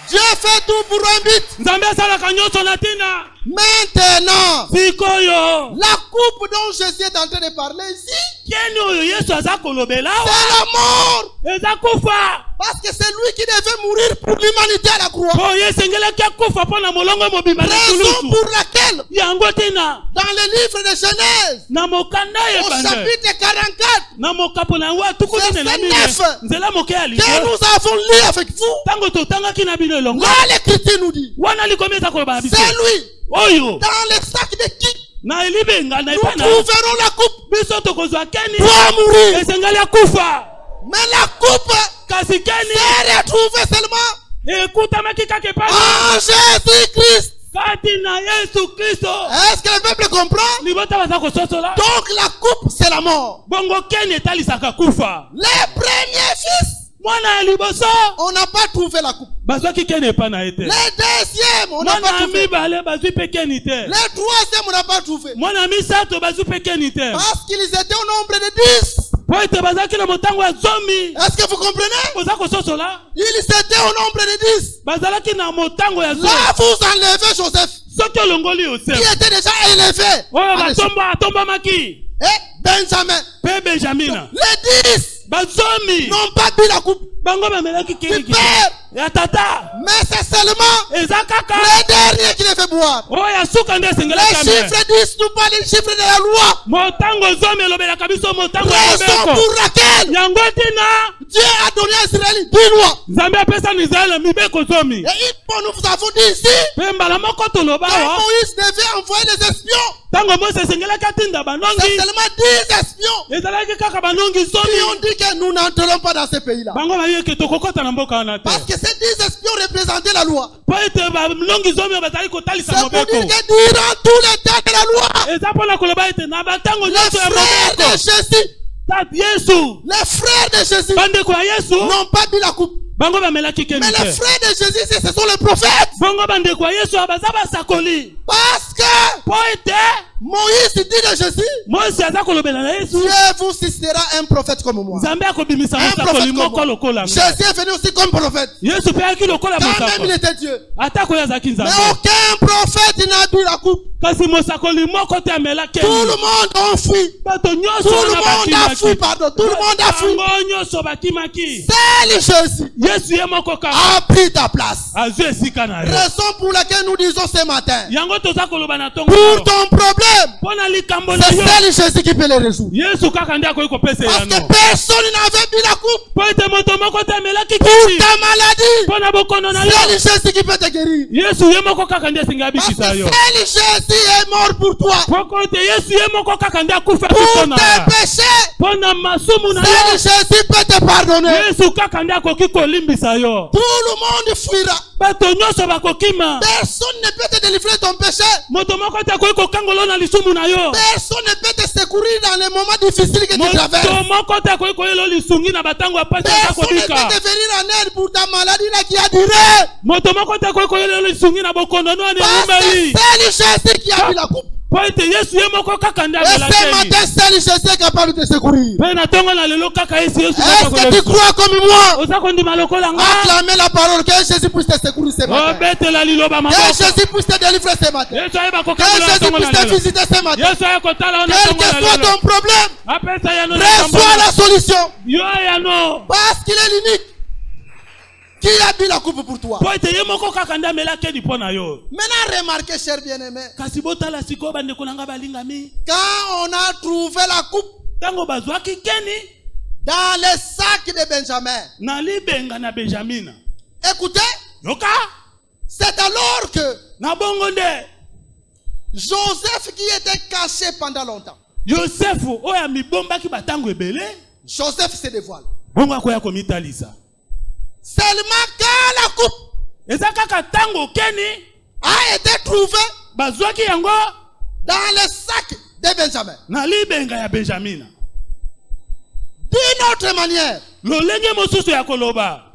Dieu fait tout pour un but. nzambe asalaka nyonso na ntina Maintenant, sikoyo la coupe dont Jésus est en train de parler ici, keni oyo yesu aza kolobela c'est awa la mort. eza kufa Parce que c'est lui qui devait mourir pour l'humanité à la croix. po ye esengelaki akufa mpo na molongo mobimba na Raison tulusu pour laquelle, yango ntina dans le livre de Genèse, na mokanda au yebande chapitre 44, na mokapo na yango atuku nene na mine Verset 9. nzela moke ya que libo nous avons lu avec vous, ntango totangaki na bino elongo là l'écriture nous dit, wana likomi eza koloba na biso c'est lui, oyo dans le sac de qui na elibenga na nous epai na trouverons la coupe biso tokozwa keni pour mourir. esengeli akufa Mais la coupe kasi keni s'est retrouvée seulement ekutamaki kaka epai en Jésus-Christ. kati na yesu kristo Est-ce que le peuple comprend? libota baza kososola Donc la coupe, c'est la mort. bongo keni etalisaka kufa Les premiers fils, mwana ya liboso on n'a pas trouvé la coupe. bazwaki keni epai na ye te Les deuxièmes, on n'a mwana pas ya trouvé. mibale bazwi mpe keni te Les troisièmes, on n'a pas trouvé. mwana ya misato bazwi mpe keni te Parce qu'ils étaient au nombre de 10. po ete bazalaki na motango ya zomi Est-ce que vous comprenez? oza kososola Ils étaient au nombre de 10. bazalaki na motango ya zomi Là, vous enlevez Joseph, soki olongoli qui yosef était déjà élevé. oyo Allez-y. atombamaki Et Benjamin. mpe benjamina Les 10 bazomi n'ont pas bu la coupe bango bamelaki du keni père. ya tata Mais c'est seulement eza kaka le dernier qui les fait boire. oyo ya suka nde Les esengelaki ame chiffres 10 nous parlent des chiffres de la loi. motango zomi elobelaka biso motango ya Raison mobeko pour laquelle yango ntina Dieu a donné à Israël 10 lois. nzambe apesa na israele mibeko zomi Et nous vous avons dit ici mpe mbala moko toloba que awa Moïse devait envoyer les espions. ntango mose esengelaki atinda C'est banongi seulement 10 espions ezalaki kaka banongi qui ont zomi dit que nous n'entrerons pas dans ce pays-là. bango bayeke tokokɔta na mboka wana te Parce que ces 10 espions représentaient la loi. po ete balongi zomi oyo bazali kotalisa C'est pour mobeko dire que durant tous les temps de la loi, eza mpona koloba ete na batango les nyonso ya frères de mobeko Jésus, tat yesu les frères de Jésus bandeko ya yesu n'ont pas bu la coupe. bango bamelaki keni Mais les te frères de Jésus, ce sont les prophètes. bongo bandeko ya yesu baza basakoli Parce que po ete Moïse dit de Jésus, mose aza kolobela na yesu Dieu vous suscitera un prophète comme moi. nzambe akobimisa Un mosakoli prophète moko comme moi. lokola nga Jésus est venu aussi comme prophète. yesu mpe ayaki lokola Quand même il mosakoli était Dieu. atako oyo azalaki Mais nzambe aucun prophète n'a bu la coupe. kasi mosakoli moko te amela Tout le keni monde a fui. bato Tout nyonso le wana monde a fui, bakimaki pardon. Tout le monde a fui. bango nyonso bakimaki Seul Jésus yesu ye moko kaka a pris ta place. azwi esika na yo Raison pour laquelle nous disons ce matin, yango toza koloba na ntongo pour ton problème, mpo na likambo na c'est yo seul Jésus qui peut le résoudre. yesu kaka nde akoki kopesa Parce yano que personne n'avait bu la coupe mpo ete moto moko te amelaki pour kisi ta maladie. mpo na bokono na yo Seul Jésus qui peut te guérir. yesu ye moko kaka nde asengi Parce que abikisa yo seul Jésus est mort pour toi. poko ete yesu ye moko kaka nde akufa Pour mpona tes péchés. pona masumu na Seul yo Jésus peut te pardonner. Yesu kaka nde akoki kolimbisa yo. Tout le monde fuira. Bato nyonso bakokima. Personne ne peut te délivrer de ton péché. Moto moko te akoki kokangola na lisumu na yo. Personne ne peut te secourir dans les moments difficiles que tu traverses. Moto moko te akoki koyela lisungi na batango ya pasi ya Personne ne kobika. peut te venir en aide pour ta maladie là qui a duré. Moto moko te akoki koyela lisungi na bokondo no Parce que anemeli. seul Jésus qui a bu la coupe. Po ete Yesu ye moko kaka nde Et ce amelakeni. matin, seul Jésus est capable de te secourir. Pe na tongo na lelo kaka Yesu Est-ce que tu crois comme moi? oza kondima lokola nga. Acclamez la parole que Jésus puisse te secourir ce matin. Obetela liloba Que maboko. Jésus puisse te délivrer ce matin. Yesu ayeba Que kokangola na Jésus tongo na puisse te lelo. visiter ce matin. Yesu ayekotala yo na Quel tongo que na soit lelo. ton problème, Apesa ya no na reçois kambana. la solution. Yo ya no. Parce qu'il est l'unique qui a bu la coupe pour toi. Po ete ye moko kaka nde amelakeni mpo na yo. Maintenant, remarquez, chers bien-aimés, Kasi botala sikoyo bandeko na nga balingami. quand on a trouvé la coupe Tango bazwaki keni dans les sacs de Benjamin, na libenga na Benjamina. écoutez, Yoka c'est alors que na bongo nde Joseph, qui était caché pendant longtemps, Yosefu oyo amibombaki batango ebele Joseph se dévoile. bongo akoya komitalisa. Seulement quand la coupe Eza kaka tango keni a été trouvée bazwaki yango dans les sacs de Benjamin, na libenga ya Benjamina. d'une autre manière, Lolenge mosusu ya koloba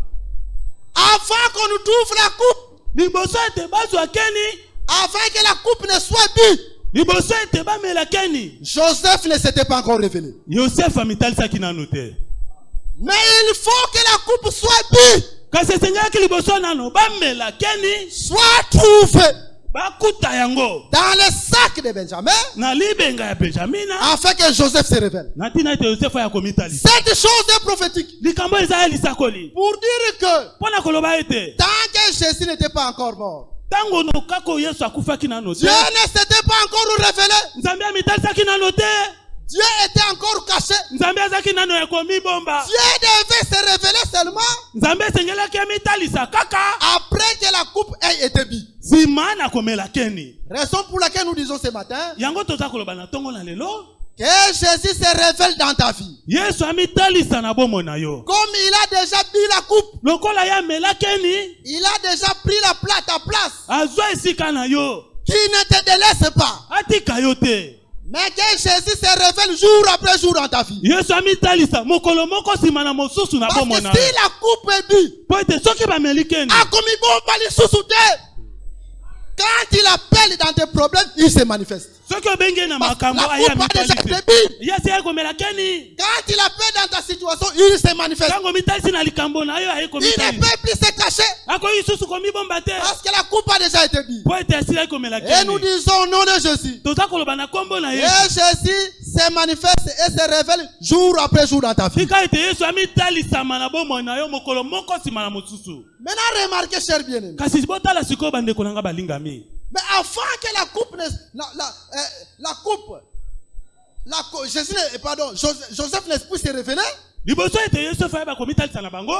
avant qu'on nous trouve la coupe, liboso ete bazwa keni, avant que la coupe ne soit bue, liboso ete bamela keni, Joseph ne s'était pas encore révélé. Yosefu amitalisaki nanu te. Mais il faut que la coupe soit bue, Kasi esengaki liboso nano bamela keni soit trouvée bakuta yango dans les sacs de Benjamin, na libenga ya Benjamina afin que Joseph se révèle. na ntina ete Yosefu ya komitalisa. Cette chose est prophétique Likambo eza ya lisakoli pour dire que mpona koloba ete tant que Jésus n'était pas encore mort, tango nokako Yesu akufaki nano te, Dieu ne s'était pas encore révélé. Nzambe amitalisaki nano te, Dieu était encore caché. Nzambe azaki nano ya komibomba. Dieu devait se révéler seulement Nzambe esengelaki amitalisa kaka après que la coupe ait été bue. nsima na komela keni. Raison pour laquelle nous disons ce matin Yango toza koloba na tongo na lelo que Jésus se révèle dans ta vie. Yesu amitalisa na bomoi na yo. Comme il a déjà bu la coupe, Lokola ye amela keni il a déjà pris ta place, azwa esika na yo qui ne te délaisse pas. atika yo te. Mais que Jésus se révèle jour après jour dans ta vie. Yesu amitalisa mokolo moko nsima na mosusu na Parce que bomoi na si yo. la coupe est bue, Po ete soki bameli keni quand il appelle dans tes problèmes, il se manifeste. soki obenge na Parce que makambo la aya coupe a déjà été mitalisi bue. yasi aye komela keni. Quand il appelle dans ta situation, il se manifeste. Tango mitalisi na likambo na yo aye Il ne komitalisa peut plus se cacher akoyi susu komibomba te parce que la coupe a déjà été bue. po ete asili aye komela Et nous keni. disons au nom de Jésus. Toza koloba na kombo na Et Yesu Jésus se manifeste et se révèle jour après jour dans ta vie. tika ete Yesu amitalisama na bomoi na yo mokolo moko nsima na mosusu. Maintenant, remarquez, chers bien-aimés. Kasi botala sikoyo bandeko na nga balingami. Mais avant que la coupe ne. Joseph ne puisse se révéler, Liboso ete Yosefu ayeba komitalisa na bango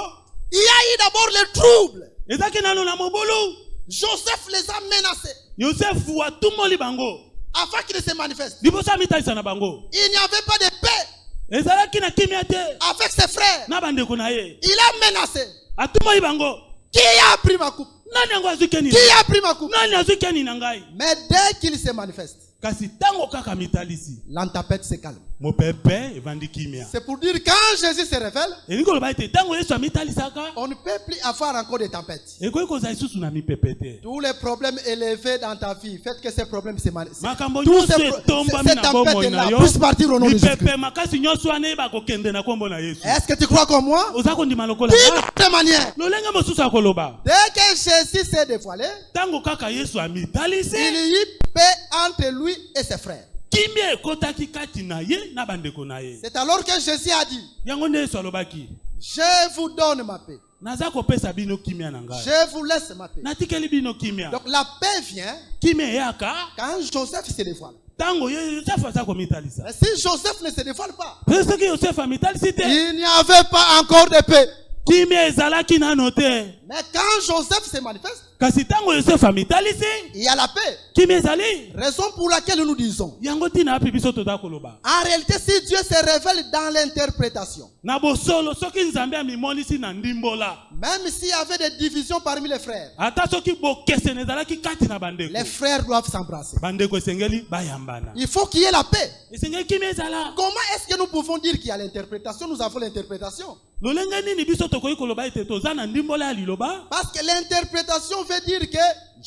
il y a eu d'abord le trouble. ezaki nano na mobulu. Joseph les a menacés Yosefu atumoli bango afin qu'ils se manifestent. liboso amitalisa na bango. Il n'y avait pas de paix Ezalaki na kimia te avec ses frères. na bandeko na ye. Il a menacé. Atumoli bango. Qui a pris ma coupe? Nani yango azwi keni? Qui a pris ma coupe? Nani azwi keni na ngai? Mais dès qu'il se manifeste, Kasi tango kaka mitalisi l'entapette se calme. mopepe evandi kimia. C'est pour dire quand Jésus se révèle, Elingi koloba ete tango Yesu amitalisaka on ne peut plus avoir encore des tempêtes. ekoki kozala lisusu na mipepe te. Tous les problèmes élevés dans ta vie, faites que ces problèmes se manifestent. Makambo Tous nyonso ces etombami na bomoi na tempêtes-là yo puissent partir au nom de Jésus. mipepe makasi nyonso wana eyeba kokende na kombo na Yesu. Est-ce que tu crois comme moi? Oza kondima lokola D'une nga? autre manière, Lolenge mosusu ya koloba dès que Jésus s'est dévoilé, tango kaka Yesu il amitalisi y eut paix entre lui et ses frères. kimia ekotaki kati na ye na bandeko na ye. C'est alors que Jésus a dit, Yango nde Yesu alobaki je vous donne ma paix. naza kopesa bino kimia na ngai. Je vous laisse ma paix. Natikeli bino kimia. Donc la paix vient Kimia eyaka quand Joseph se dévoile. tango Yosefu aza komitalisa. Mais si Joseph ne se dévoile pas, Pe soki Yosefu amitalisi te il n'y avait pas encore de paix. kimia ezalaki nano te. Mais quand Joseph se manifeste, Kasi tango Yosefu amitalisi, il y a la paix. kimia ezali. Raison pour laquelle nous disons. Yango tina api biso toda koloba. En réalité, si Dieu se révèle dans l'interprétation, Na bosolo soki nzambe amimonisi na ndimbola. même s'il y avait des divisions parmi les frères, Ata soki bokesene ezalaki kati na bandeko. les frères doivent s'embrasser. Bandeko esengeli bayambana. Il faut qu'il y ait la paix. Esengeli kimia ezala. Comment est-ce que nous pouvons dire qu'il y a l'interprétation? Nous avons l'interprétation. Lolenge nini biso tokoki koloba ete toza na ndimbola ya liloba? Parce que l'interprétation veut dire que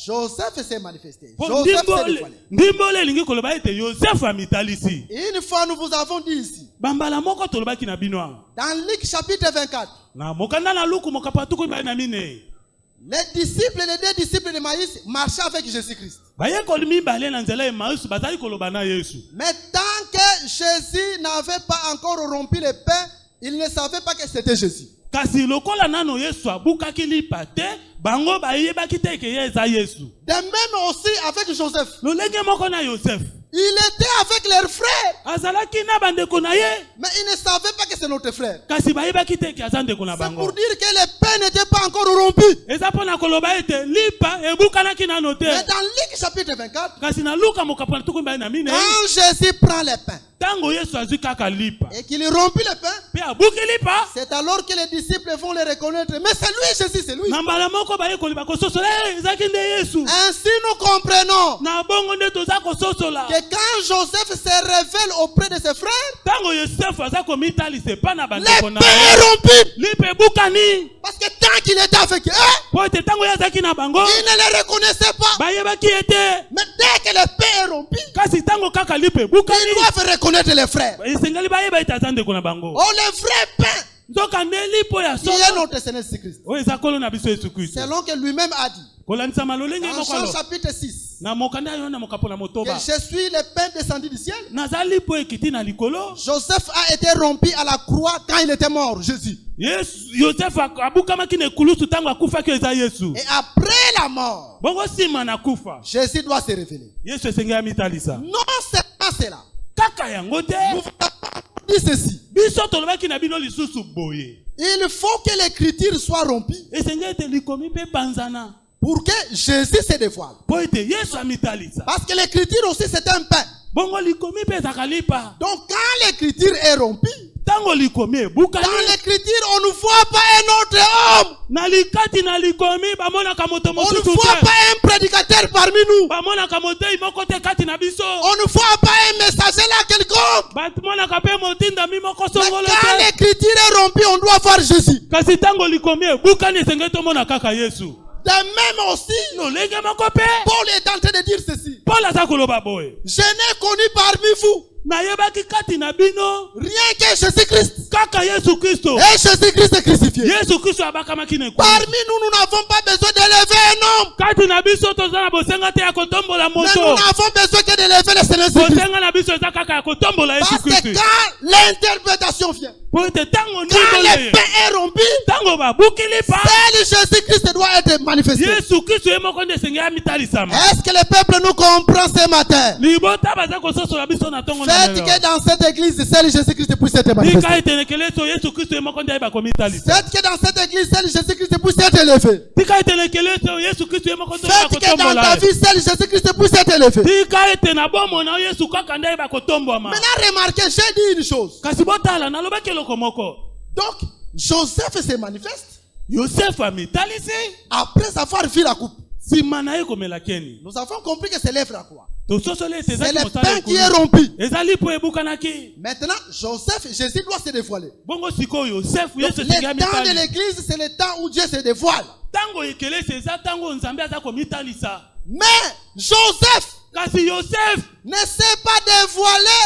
Joseph s'est manifesté. Po Joseph s'est dévoilé. Ndimbola elingi koloba ete Yosefu amitalisi. Une fois, nous vous avons dit ici, Bambala moko tolobaki na bino. dans Luc chapitre 24, Na mokanda na luku mokapatuku ba na mine. les disciples, les deux disciples de Maïs marchaient avec Jésus-Christ. Bayekoli mibale na nzela Emmaüs bazali koloba na Yesu. Mais tant que Jésus n'avait pas encore rompu le pain, il ne savait pas que c'était Jésus. Kasi lokola nano Yesu abukaki lipa te, bango bayebaki te ke ye eza Yesu. De même aussi avec Joseph. Lolenge moko na Yosef. Il était avec leurs frères, Azalaki na bandeko na ye, mais ils ne savaient pas que c'est notre frère. kasi bayebaki te ke aza ndeko na C'est bango. pour dire que le pain n'était pas encore rompu. Eza pona koloba ete lipa ebukanaki nano te. Mais dans Luc chapitre 24, Kasi na luka mokapatuku ba na mine. quand Jésus prend le pain Tango Yesu azwi kaka lipa. et qu'il rompit le pain, Pe abuki lipa. c'est alors que les disciples vont le reconnaître. Mais c'est lui, Jésus, c'est lui. Na mbala moko bayekoli bakososola ezaki nde Yesu. Ainsi nous comprenons Na bongo nde toza kososola. que quand Joseph se révèle auprès de ses frères, Tango Yosefu aza komitalisa epa na le bandeko pain na est ye. rompu. Lipa ebukani. Parce que tant qu'il était avec eux, Po ete tango ye azalaki na bango, ils ne le reconnaissaient pas. bayebaki ete. Mais dès que le pain est rompu, Kasi tango kaka lipa ils ebukani, doivent reconnaître les frères. esengeli bayeba ete aza ndeko na bango. Oh, le vrai pain, Nzoka nde lipo ya qui est solo notre Seigneur Jésus-Christ. oyo eza kolo na biso Yesu Kristo. Selon que lui-même a dit, Kolandisa malolenge dans moko Jean alo. chapitre 6, Na mokanda yo na mokapo na que motoba. je suis le pain descendu du ciel. Naza lipo ekiti na likolo. Joseph a été rompu à la croix quand il était mort, Jésus. Yesu Yosefu abukamaki na ekulusu tango akufaki eza Yesu. Et après la mort, Bongo nsima na kufa. Jésus doit se révéler. Yesu esengeli amitalisa. Non seulement cela, Kaka yango te. nous avons dit ceci. Biso tolobaki na bino lisusu boye. Il faut que l'écriture soit rompue Esengeli ete likomi mpe panzana. pour que Jésus se dévoile. Po ete Yesu amitalisa. Parce que l'écriture aussi c'est un pain. Bongo likomi mpe ezaka lipa. Donc quand l'écriture est rompue, Tango likomi ebukani. dans l'écriture on ne voit pas un autre homme. Na likati na likomi bamonaka moto On ne mosusu voit te. pas un prédicateur parmi nous. Bamonaka motei moko te kati na biso. On ne voit pas un messager là quelconque. Bamonaka mpe motindami moko Mais songolo quand te. l'écriture est rompue, on doit voir Jésus. Kasi tango likomi ebukani esengeli tomona kaka Yesu. De même aussi, Lolenge moko mpe. Paul est en train de dire ceci. Paul aza koloba boye. Je n'ai connu parmi vous Nayebaki kati na bino. rien que Jésus-Christ. Kaka Yesu Kristo. Et Jésus-Christ est crucifié. Yesu Kristo abakamaki na ekulu. Parmi nous, nous n'avons pas besoin d'élever un homme. Kati na biso toza na bosenga te ya kotombola Mais nous moto. n'avons besoin que d'élever le Seigneur Jésus-Christ. Bosenga na biso eza kaka ya kotombola Yesu Parce que Kristo. quand l'interprétation vient, Po ete tango quand ndimbola le ye. pain est rompu, Tango babuki lipa. seul Jésus-Christ doit être manifesté. Yesu Kristo ye moko nde esengeli amitalisama. Est-ce que le peuple nous comprend ce matin? Libota baza kososola biso na ntongo na Faites lelo. que dans cette église, seul Jésus-Christ puisse être Tika manifesté. etelekele so Yesu Kristo ye moko nde ayeba komitalisa. Faites que dans cette église, seul Jésus-Christ puisse être élevé. Tika etelekele so Yesu Kristo ye moko nde ayeba Faites que dans kotombola ta ye. vie, seul Jésus-Christ puisse être élevé. Tika ete na bomo na Yesu kaka nde ayeba kotombwama. Maintenant, remarquez, j'ai dit une chose. Kasi botala nalobaki eloko moko. Donc, Joseph se manifeste Yosefu amitalisi après avoir vu la coupe. nsima na ye komela keni. Nous avons compris que c'est l'œuvre à quoi? Tososoli ete C'est ezaki le mosala pain qui est ekulu. rompu. Ezali po ebukanaki. Maintenant, Joseph, Jésus doit se dévoiler. Bongo sikoyo Yosefu Donc, Yesu le esengeli temps de amitali. l'église, c'est le temps où Dieu se dévoile. Tango ekelesi eza tango Nzambe aza komitalisa. Mais Joseph Kasi Yosefu ne s'est pas dévoilé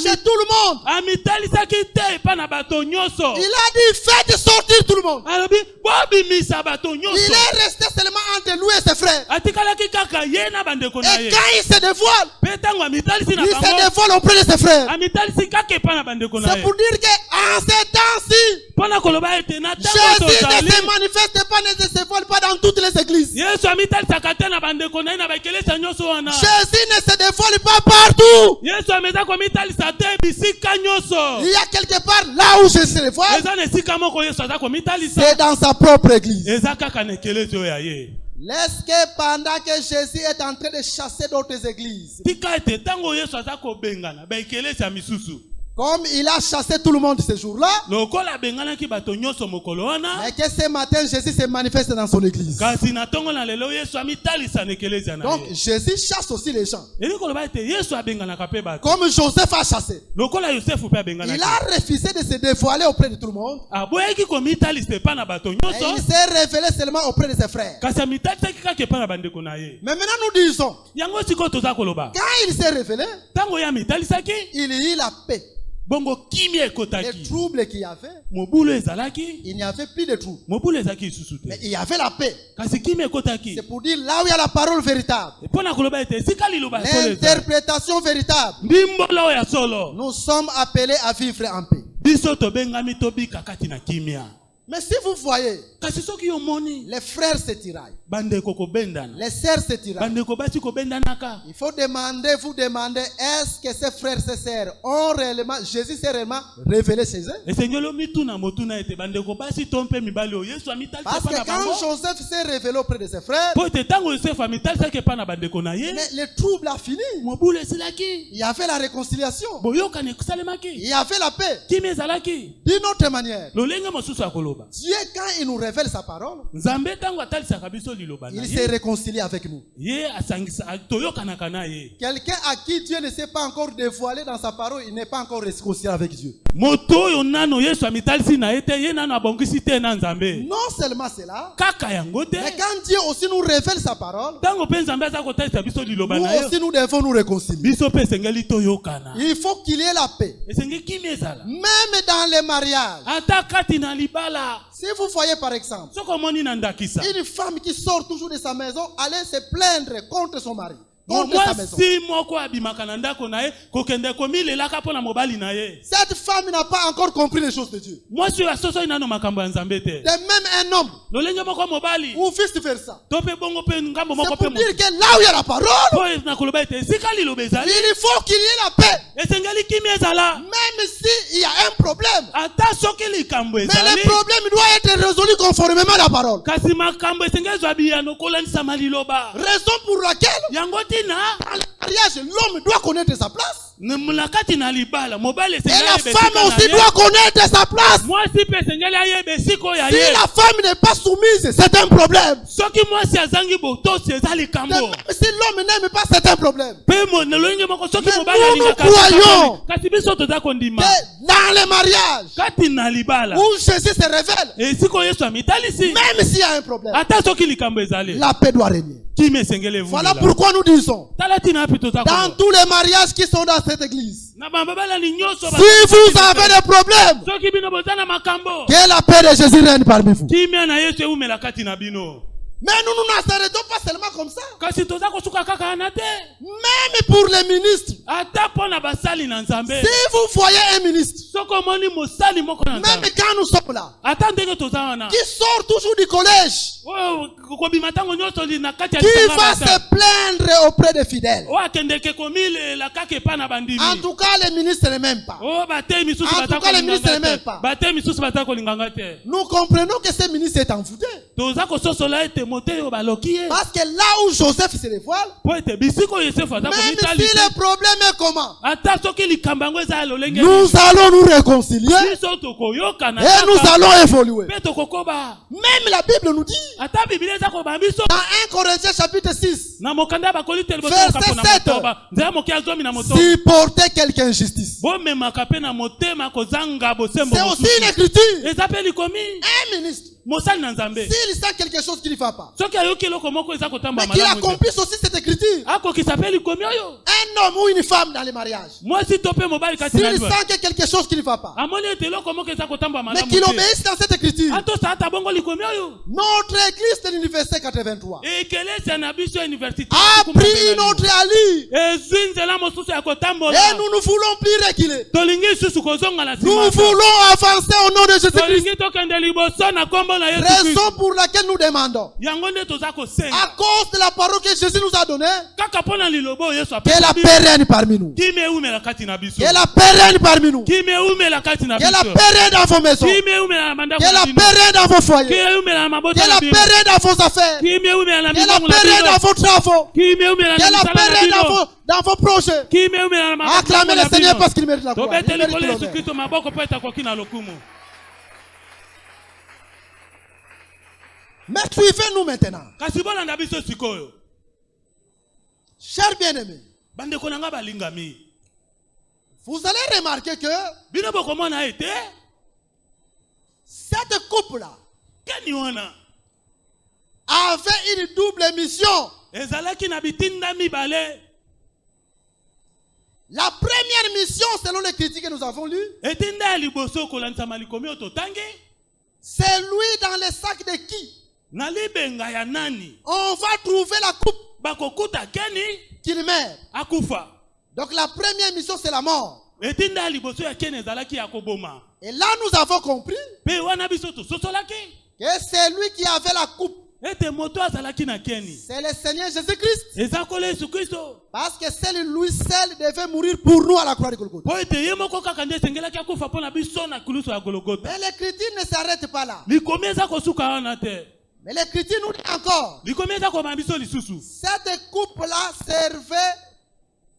chez tout le monde. amitalisaki te epa na bato nyonso. Il a dit, faites sortir tout le monde. Alobi bobimisa bato Il nyonso. est resté seulement entre nous et ses frères. Atikalaki kaka ye na bandeko na Et ye. quand il se dévoile, Pe tango amitalisi na il se bango. dévoile auprès de ses frères. Amitalisi kaka epa na bandeko na C'est ye. pour dire qu'en ces temps-ci, Pona koloba ete na tango Jésus tozali. ne se manifeste pas, ne se dévoile pas dans toutes les églises. Yesu amitalisaka te na bandeko na ye na bakelesa nyonso wana. Jésus ne se dévoile pas partout. Yesu ameza komitalisa te bisika nyonso. Il y a quelque part là où Jésus se dévoile. Eza na esika moko Yesu aza komitalisa. C'est dans sa propre église. Eza kaka na ekelesi oyo ya ye. Laisse que pendant que Jésus est en train de chasser d'autres églises, Tika ete tango Yesu aza kobengana bakelesi ya misusu. comme il a chassé tout le monde ce jour-là, Lokola abenganaki bato nyonso mokolo wana. mais que ce matin Jésus se manifeste dans son église. Kasi na tongo na lelo Yesu amitalisa na ekelesi na Donc ye. Jésus chasse aussi les gens. Eli koloba ete Yesu abenganaka pe bato. Comme Joseph a chassé. Lokola Yosefu pe Il abenganaki. a refusé de se dévoiler auprès de tout le monde. Aboyaki komitalisa epa na bato Et nyonso. il s'est révélé seulement auprès de ses frères. Kasi amitalisaki kaka epa na bandeko na ye. Mais maintenant nous disons, Yango sikoyo toza koloba. quand il s'est révélé, Tango ye amitalisaki, il y eut la paix. bongo kimia Les ekotaki. troubles qu'il y avait, Mobulu ezalaki, il n'y avait plus de troubles. mobulu ezalaki lisusu Mais te. il y avait la paix. Kasi kimia ekotaki. C'est pour dire là où il y a la parole véritable, Mpona koloba ete esika liloba ya solo ezali. l'interprétation véritable, Ndimbola oyo ya solo. nous sommes appelés à vivre en paix. Biso tobengami tobika kati na kimia. Mais si vous voyez, Kasi soki omoni les frères se tiraillent, bandeko kobendana. les sœurs se tiraillent. Bandeko basi kobendanaka. Il faut demander, vous demander, est-ce que ces frères et sœurs ont réellement, Jésus s'est réellement révélé chez eux? Esengelo mituna motuna ete bandeko basi tompe mibali oyo Yesu amitalisa Parce pa na que quand bango. Joseph s'est révélé auprès de ses frères, Po ete tango Yosefu amitalisaki epa na bandeko na ye. mais le trouble a fini. Mobulu esilaki. Il y avait la réconciliation. Boyokani Il ekusalemaki. y avait la paix. Kimia ezalaki. D'une autre manière, Lolenge mosusu ya koloba. Dieu, quand il nous révèle sa parole, Nzambe tango atalisaka biso liloba na il s'est ye. réconcilié avec nous. Ye asangisa toyokanaka na ye. Quelqu'un à qui Dieu ne s'est pas encore dévoilé dans sa parole, il n'est pas encore réconcilié avec Dieu. Moto oyo nano Yesu amitalisi na ye te ye nano abongisi te na Nzambe. Non seulement cela, Kaka yango te. mais quand Dieu aussi nous révèle sa parole, Tango pe Nzambe aza kotalisa biso liloba nous na ye. aussi nous devons nous réconcilier. Biso pe esengeli toyokana. Il faut qu'il y ait la paix. Esengeli kimia ezala. Même dans les mariages. Ata kati na libala. Si vous voyez par exemple, Soko omoni na ndakisa. une femme qui sort toujours de sa maison, aller se plaindre contre son mari, contre sa maison. Mwasi moko abimaka na ndako na ye kokende komilelaka mpo na mobali na ye. Cette femme n'a pas encore compris les choses de Dieu. Mwasi oyo asosoli nano makambo ya Nzambe te. De même un homme, Lolenge moko mobali. ou vice versa. To pe bongo pe ngambo C'est moko pour pe dire que là où il y a la parole, po na koloba ete esika liloba ezali. il faut qu'il y ait la paix. Esengeli kimia ezala. Même s'il y a un problème. Ata soki likambo Mais ezali. le problème doit être résolu conformément à la parole. Kasi makambo esengeli ezwa biyano kolandisama liloba. Raison pour laquelle, Yango tina. dans le mariage, l'homme doit connaître sa place. Na kati na libala mobali Et esengeli la ayeba femme esika na aussi ye. doit connaître sa place. Mwasi pe esengeli ayeba esika oyo ya Si ye. la femme n'est pas soumise, c'est un problème. Soki mwasi azangi botosi eza De likambo. même, si l'homme n'aime pas, c'est un problème. Pe na lolenge moko soki Mais mobali nous, alingaka nous croyons kasi biso toza kondima. Que dans les mariages Kati na libala. où Jésus se révèle, Esika Yesu amitalisi. même s'il y a un problème, Ata soki likambo ezali. la paix doit régner. Kimi esengeli Voilà evundela. pourquoi nous disons, Tala tina api toza dans koloba. tous les mariages qui sont dans cette église, Na bambabala ni nyonso si vous avez des problèmes, soki bino boza na makambo. que la paix de Jésus règne parmi vous. Kimia na Yesu eumela kati na bino. Mais nous ne s'arrêtons pas seulement comme ça. Kasi toza kosuka kaka na te. Même pour les ministres, Ata po na basali na Nzambe. si vous voyez un ministre, Soko moni mosali moko na même Nzambe. quand nous sommes là, Ata ndenge toza wana. qui sort toujours du collège, Oyo kobima tango nyonso li na kati ya qui lisanga va bata. se plaindre auprès des fidèles. Oyo akendeke komilela kaka epa na bandimi. En tout cas, les ministres ne m'aiment pas. Oyo batei misusu En baza tout cas, les ministres kolinganga n'aiment te. pas. Batei misusu baza kolinganga te. Nous comprenons que ce ministre est envoûté. Toza kososola ete motei oyo baloki ye. Parce que là où Joseph se dévoile, Po ete bisika oyo Yosefu aza même si komitalisa. le problème est comment, Ata soki likambo yango eza ya lolenge. nous allons nous réconcilier Biso tokoyokana et nous kaka. allons évoluer. Mpe tokokoba. Même la Bible nous dit, Ata Biblia eza koba biso. dans 1 Corinthiens chapitre 6, Na mokanda bakoli te liboso Verset kako na 7. motoba. Nzela moki azomi na motoba. si porter quelque injustice, Bomemaka pe na motema kozanga bosembo c'est aussi mosusu. une écriture. Eza pe likomi. Un ministre mosali na nzambe s'il sent quelque chose qui ne va pas, soki ayoki eloko moko eza kotamba mais qu'il malamu accomplisse aussi cette écriture. akokisa mpe likomi oyo Un homme ou une femme dans les mariages, mwasi to mpe mobali kati na s'il liwa sent qu'il y a quelque chose qui ne va pas, amoni ete eloko moko eza kotamba mais malamu qu'il te obéisse dans cette écriture. atosa ata bongo likomi oyo Notre église de l'université 83 ekelesi na biso ya université a pris une autre allure ezwi nzela mosusu ya et kotambola nous ne voulons plus reculer. tolingi lisusu kozonga na Nous nsima voulons avancer au nom de Jésus-Christ. tolingi tokende liboso na kombo na yesu Raison kristo pour laquelle nous demandons, yango nde toza à kosenga cause de la parole que Jésus nous a donnée, kaka mpo na liloba oyo yesu qu'elle a apesi pérenne parmi nous. kimi eumela kati na biso Qu'elle a pérenne parmi nous. kimi eumela kati na Qu'elle a biso pérenne dans vos maisons. kimi eumela na mandako Qu'elle na a bino pérenne dans vos foyers. kimi eumela na mabota Qu'elle na a bino pérenne dans vos affaires. kimi eumela na Qu'elle a mibango na pérenne dans bino vos travaux. kimi eumela na Qu'elle a misala na pérenne bino dans vos projets. kimi eumela na Acclamez le makambo Seigneur na parce bino qu'il mérite la gloire. Il tobete mérite likolo yesu l'honneur. kristo maboko mpo etakoki na lokumu Mais suivez-nous maintenant. kasi bolanda biso sikoyo Chers bien-aimés, bandeko na nga balingami vous allez remarquer que bino bokomona ete cette couple-là keni wana avait une double mission. ezalaki na bitinda mibale La première mission, selon les critiques que nous avons lues, etinda ya liboso kolandisama likomi oyo totangi c'est lui dans le sac de qui na libenga ya nani on va trouver la coupe bakokuta keni qu'il meurt. akufa Donc la première mission, c'est la mort. etinda ya liboso ya keni ezalaki ya koboma Et là, nous avons compris mpe wana biso tososolaki que c'est lui qui avait la coupe. ete moto azalaki na keni C'est le Seigneur Jésus-Christ. eza kolo yesu kristo Parce que c'est lui seul devait mourir pour nous à la croix de Golgotha. mpo ete ye moko kaka nde esengelaki akufa mpo na biso na kuluso ya gologota Mais l'écriture ne s'arrête pas là. likomi eza kosuka wana te Mais l'écriture nous dit encore, likomi eza kobama biso lisusu cette coupe-là servait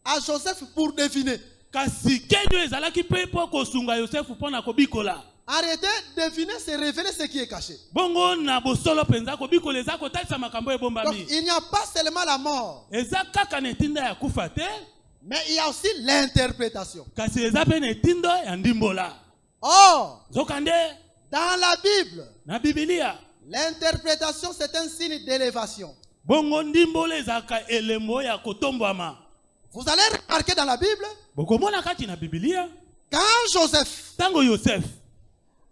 à Joseph pour deviner. kasi keni oyo ezalaki mpe mpo kosunga yosefu mpo na kobikola Arrêtez, deviner, c'est révéler ce qui est caché. bongo na bosolo mpenza kobikola eza kotalisa makambo Donc ebombami il n'y a pas seulement la mort, eza kaka na etinda ya kufa te mais il y a aussi l'interprétation. kasi eza mpe na etindo ya ndimbola Or, zoka nde dans la Bible, na bibilia l'interprétation c'est un signe d'élévation. bongo ndimbola ezalaka elembo ya kotombwama Vous allez remarquer dans la Bible, bokomona kati na bibilia quand Joseph ntango yosefu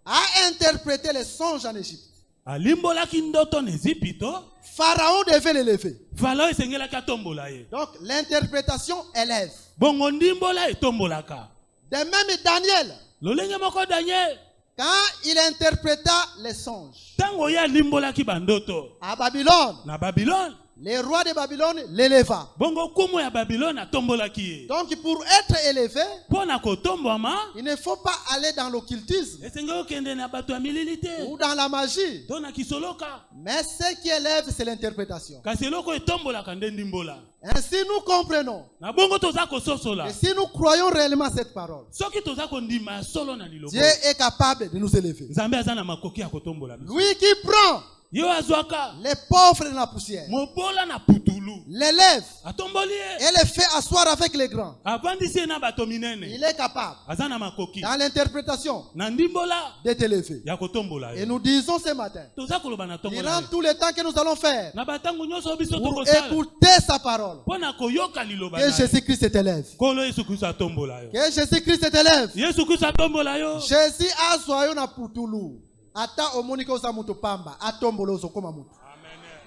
a interprété les songes en Égypte, alimbolaki ndoto na ezipito Pharaon devait l'élever. farao esengelaki atombola ye Donc l'interprétation élève. bongo ndimbola etombolaka De même Daniel, lolenge moko daniel quand il interpréta les songes ntango ye alimbolaki bandoto à Babylone, na babilone le roi de Babylone l'éléva. bongo kumu ya babilone atombolaki ye Donc pour être élevé, mpo na kotombwama il ne faut pas aller dans l'occultisme esengeli okende na bato ya milili te ou dans la magie. to na kisoloka Mais ce qui élève, c'est l'interprétation. kasi eloko etombolaka nde ndimbola Ainsi nous comprenons. na bongo toza kososola Et si nous croyons réellement cette parole, soki toza kondima ya solo na lilobo Dieu est capable de nous élever. nzambe aza na makoki ya kotombola biso Lui qui prend ye oyo azwaka les pauvres de la poussière, mobola na putulu l'élève atomboli ye et les fait asseoir avec les grands, avandisi ye na bato minene il est capable, aza na makoki dans l'interprétation, na ndimbola de t'élever. ya kotombola Et ye nous disons ce matin, toza koloba na ntongo durant na ye tout le temps que nous allons faire na batango nyonso oyo biso pour tokosala écouter sa parole, mpo na koyoka liloba que na ye Jésus-Christ t'élève. nkolo yesu kristo atombola yo Que Jésus-Christ t'élève. yesu kristo atombola yo Jésus azwa yo na putulu. Ata omonike oza mutu pamba, atombolo ozokoma mutu.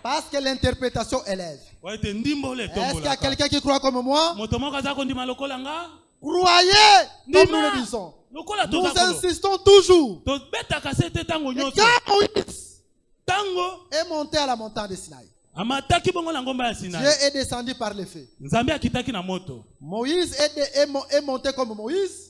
Parce que l'interprétation élève. po ete ndimbola Est-ce qu'il y a etombolaka quelqu'un qui croit comme moi? moto moko aza kondima lokola nga Croyez comme nous ndima le disons. lokola Nous toza kolo insistons toujours. tobetaka se te ntango Et nyonso quand Moïse ntango est monté à la montagne de Sinaï, amataki bongo na ngomba ya Dieu sinai est descendu par les feux. nzambe akitaki na moto Moïse est monté comme Moïse.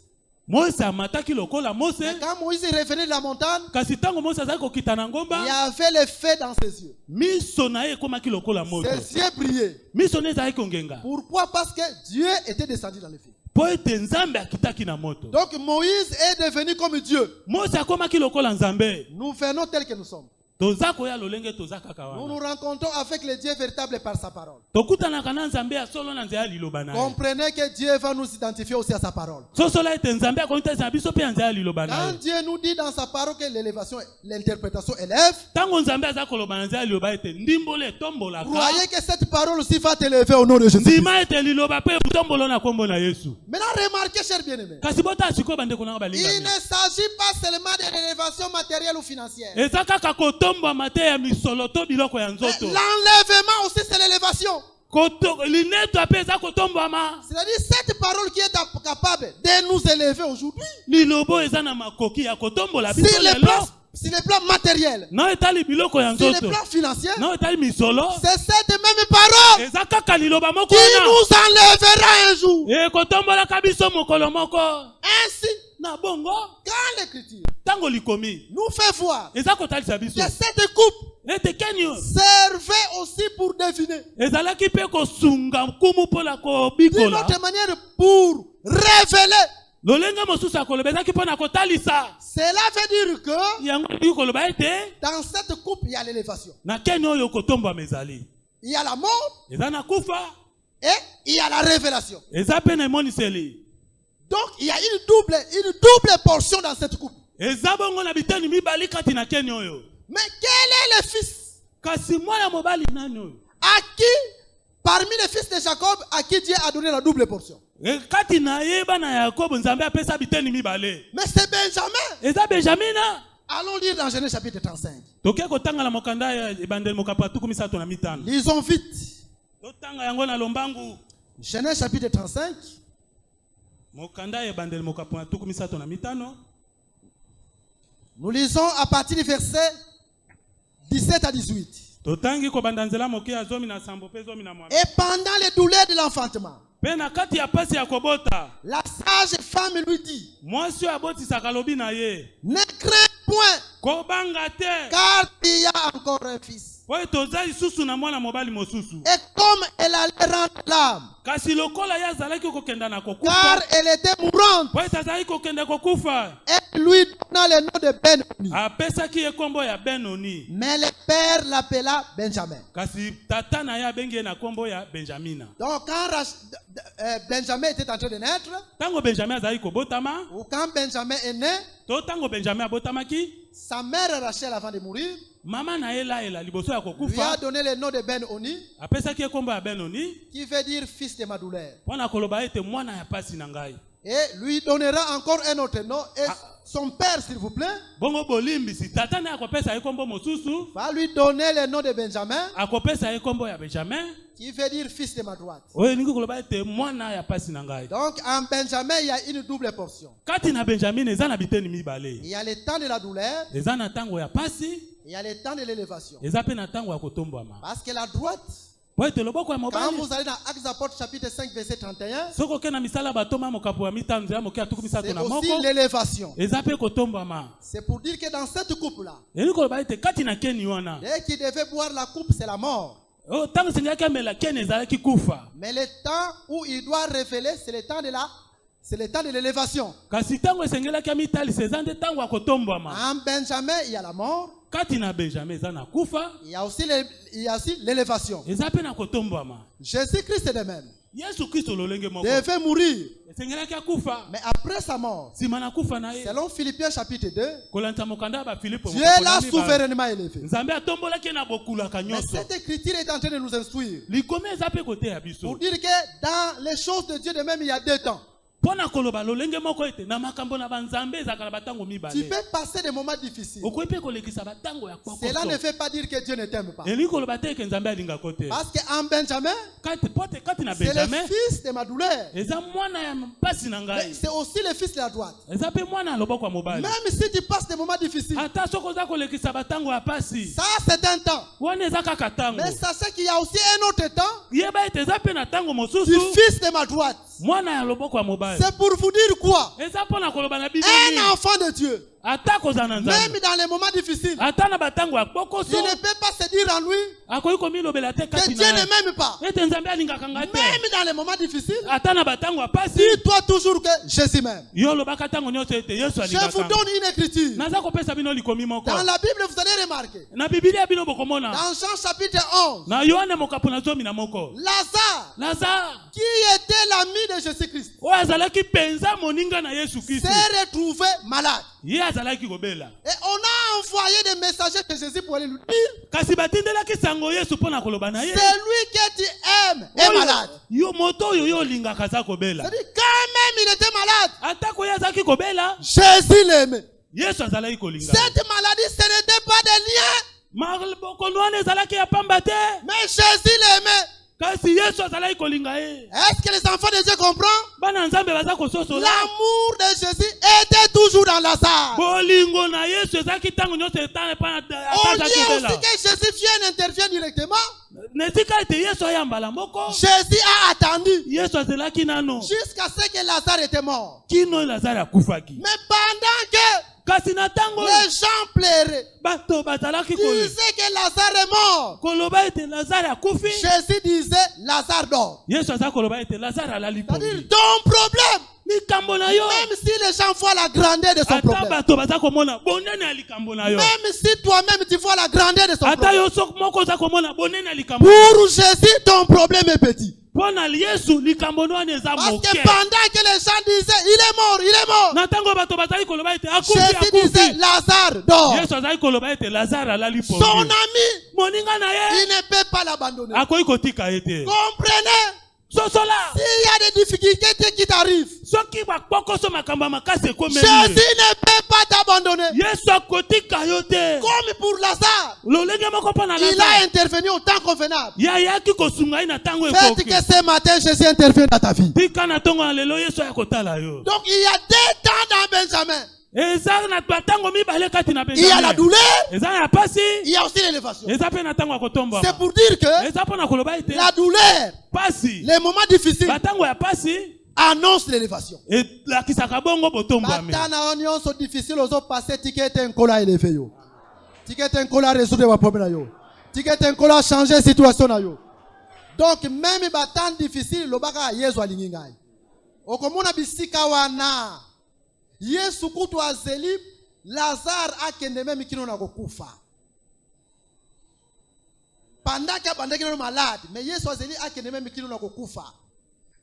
mose amataki lokola mose Mais quand Moïse est revenu de la montagne, kasi ntango mose azali kokita na il y ngomba avait le feu dans ses yeux. miso na ye ekomaki lokola moto Ses yeux brillaient. miso na ezalaki kongenga Pourquoi? Parce que Dieu était descendu dans les feux. mpo ete nzambe akitaki na moto Donc Moïse est devenu comme Dieu. mose akomaki lokola nzambe Nous venons tels que nous sommes. toza koya lolenge toza kaka Nous wana nous rencontrons avec le Dieu véritable par sa parole. tokutanaka na nzambe ya solo na nzela ya liloba na ye Comprenez que Dieu va nous identifier aussi à sa parole. sosola ete nzambe akonitasa na biso mpe ya nzela ya liloba na Quand ye Dieu nous dit dans sa parole que l'élévation, l'interprétation élève, ntango nzambe aza koloba na nzela ya liloba ete ndimbola etombolaka croyez que cette parole aussi va t'élever au nom de Jésus. ndima ete liloba mpe etombola na kombo na yesu Maintenant, remarquez, chers bien-aimés, kasi bota sikoyo bandeko nanga il balingami ne s'agit pas seulement de l'élévation matérielle ou financière. eza kaka kotombwama te ya misolo to biloko ya nzoto L'enlèvement aussi, c'est l'élévation. lineto mpe eza kotombwama C'est-à-dire cette parole qui est capable de nous élever aujourd'hui. lilobo eza na makoki ya kotombola biso Sur le lelo plan matériel, na etali biloko ya sur le nzoto plan financier, na etali misolo c'est cette même parole eza kaka liloba moko qui wana nous enlèvera un jour. ekotombolaka biso mokolo moko Ainsi, na bongo quand l'Écriture ntango likomi nous fait voir eza kotalisa biso que cette coupe ete keni servait aussi pour deviner, ezalaki mpe kosunga nkumu mpona d'une kobikola autre manière, pour révéler. lolenge mosusu ya koloba ezalaki mpona kotalisa Cela veut dire que yango elingi koloba ete dans cette coupe, il y a l'élévation. na keni oyo kotombwama ezali Il y a la mort eza na kufa et il y a la révélation. eza mpe na emoniseli Donc, il y a une double portion dans cette coupe. eza bongo na biteni mibali kati na keni oyo Mais quel est le fils kasi mwana mobali nani oyo à qui, parmi les fils de Jacob, à qui Dieu a donné la double portion? kati na ye bana yakobo nzambe apesa biteni mibale Mais c'est Benjamin. eza benjamina Allons lire dans Genèse chapitre 35. toke kotanga na mokanda ya ebandeli mokapo ya tuku misato na mitano Lisons vite. totanga yango na lombangu Genèse chapitre 35. mokanda ya ebandeli mokapo ya tuku misato na mitano Nous lisons à partir du verset 17 à 18. totangi kobanda nzela moke ya zomi na sambo mpe zomi na mwambe Et pendant les douleurs de l'enfantement, mpe na kati ya pasi ya kobota la sage femme lui dit, mwasi oyo abotisaka lobi na ye ne crains point, kobanga te car il y a encore un fils. po toza lisusu na mwana mobali mosusu Et comme elle allait rendre l'âme, kasi lokola ye azalaki kokenda na car kokufa elle était mourante, po ete azalaki kokende kokufa elle lui donna le nom de Ben-Oni. apesaki ye nkombo ya benoni Mais le père l'appela Benjamin. kasi tata na ye abengi ye na nkombo ya benjamina Donc quand Benjamin était en train de naître, ntango benjamin azalaki kobotama ou quand Benjamin est né, to ntango benjamin abotamaki sa mère Rachel, avant de mourir, mama na ye laela liboso ya lui a kokufa donné le nom de Ben-Oni, apesaki ye nkombo ya benoni qui veut dire fils de ma douleur. mpona koloba ete mwana ya pasi na ngai Et lui donnera encore un autre nom. Et son père, s'il vous plaît, bongo bolimbisi tata na ye akopesa ye nkombo mosusu va lui donner le nom de Benjamin, akopesa ye nkombo ya benjamin qui veut dire fils de ma droite. oyo elingi koloba ete mwana ya pasi na ngai Donc en Benjamin, il y a une double portion. kati na benjamin eza na biteni mibale Il y a le temps de la douleur, eza na ntango ya pasi il y a le temps de l'élévation. eza mpe na ntango ya kotombwama Parce que la droite, po ete loboko ya quand mobali vous allez dans Actes des Apôtres chapitre 5 verset 31, soki oke na misala batoma mokapo ya mitano nzela moke ya tuku misato c'est na aussi moko l'élévation. eza mpe kotombwama C'est pour dire que dans cette coupe-là, elingi koloba ete kati na keni wana dès qu'il devait boire la coupe, c'est la mort. oyo ntango esengaki amela keni ezalaki kufa Mais le temps où il doit révéler, c'est le temps de c'est le temps de l'élévation. kasi ntango esengelaki amitalisa eza nde ntango ya kotombwama En Benjamin, il y a la mort, kati na benjamin eza na kufa il y a aussi l'élévation. eza mpe na kotombwama Jésus-Christ de même yesu kristo lolenge moko devait mourir. esengelaki akufa Mais après sa mort, nsima na kufa na ye selon Philippiens chapitre 2, kolanda mokanda ya bafilipo Dieu l'a souverainement élevé. nzambe atombolaki ye na bokulaka Mais nyonso cette écriture est en train de nous instruire likomi eza mpe koteya pour biso dire que dans les choses de Dieu de même, il y a deux temps. mpo na koloba lolenge moko ete na makambo na banzambe ezalaka na batango Tu mibale peux passer des moments difficiles. okoki mpe kolekisa batango ya Cela ne kwakoso fait pas dire que Dieu ne t'aime pas. elingi koloba te eke nzambe alingako te Parce qu'en Benjamin, po te kati na c'est le benjamin fils de ma douleur. eza mwana ya mpasi na Mais ngai c'est aussi le fils de la droite. eza mpe mwana ya loboko ya mobali Même si tu passes des moments difficiles, ata soki oza kolekisa batango ya pasi ça c'est un temps. wana eza kaka ntango Mais sachez qu'il y a aussi un autre temps yeba ete eza mpe na ntango du mosusu fils de ma droite. mwana ya loboko ya mobali C'est pour vous dire quoi? eza mpo na koloba na Un bibeli enfant de Dieu Même dans les moments difficiles, il ne peut pas se dire en lui que Dieu ne m'aime pas. Même dans les moments difficiles, dis-toi toujours que Jésus m'aime. Je vous donne une écriture. Dans la Bible, vous allez remarquer. Dans Jean chapitre 11, Lazare, qui était l'ami de Jésus-Christ, s'est retrouvé malade. Et on a envoyé des messagers de Jésus pour aller lui dire, celui que tu aimes est malade. C'est-à-dire, quand même il était malade, Jésus l'aimait. Cette maladie, ce n'était pas des liens, mais Jésus l'aimait. Est-ce que les enfants de Dieu comprennent? L'amour de Jésus était toujours dans Lazare. Au lieu aussi que Jésus vienne intervient directement, Jésus a attendu jusqu'à ce que Lazare était mort. Mais pendant que les gens pleuraient, disaient que Lazare est mort, Jésus disait Lazare dort. C'est-à-dire ton problème, même si les gens voient la grandeur de son problème, même si toi-même tu vois la grandeur de son problème, pour Jésus ton problème est petit. Parce que pendant que les gens disaient il est mort, Jésus disait Lazare dort. Son ami, il ne peut pas l'abandonner. Comprenez? S'il y a des difficultés qui t'arrivent, Jésus ne peut pas t'abandonner. Comme pour Lazare, il a intervenu au temps convenable. Faites que ce matin Jésus intervienne dans ta vie. Donc il y a 2 temps dans Benjamin. Il y a la douleur, il y a aussi l'élévation. C'est pour dire que la douleur, les moments difficiles annoncent l'élévation. Donc même les temps difficiles, Yesu kutu azeli Lazare akende même kino na kokufa. Pendant que malade, mais Yesu azeli akende même kino na kokufa.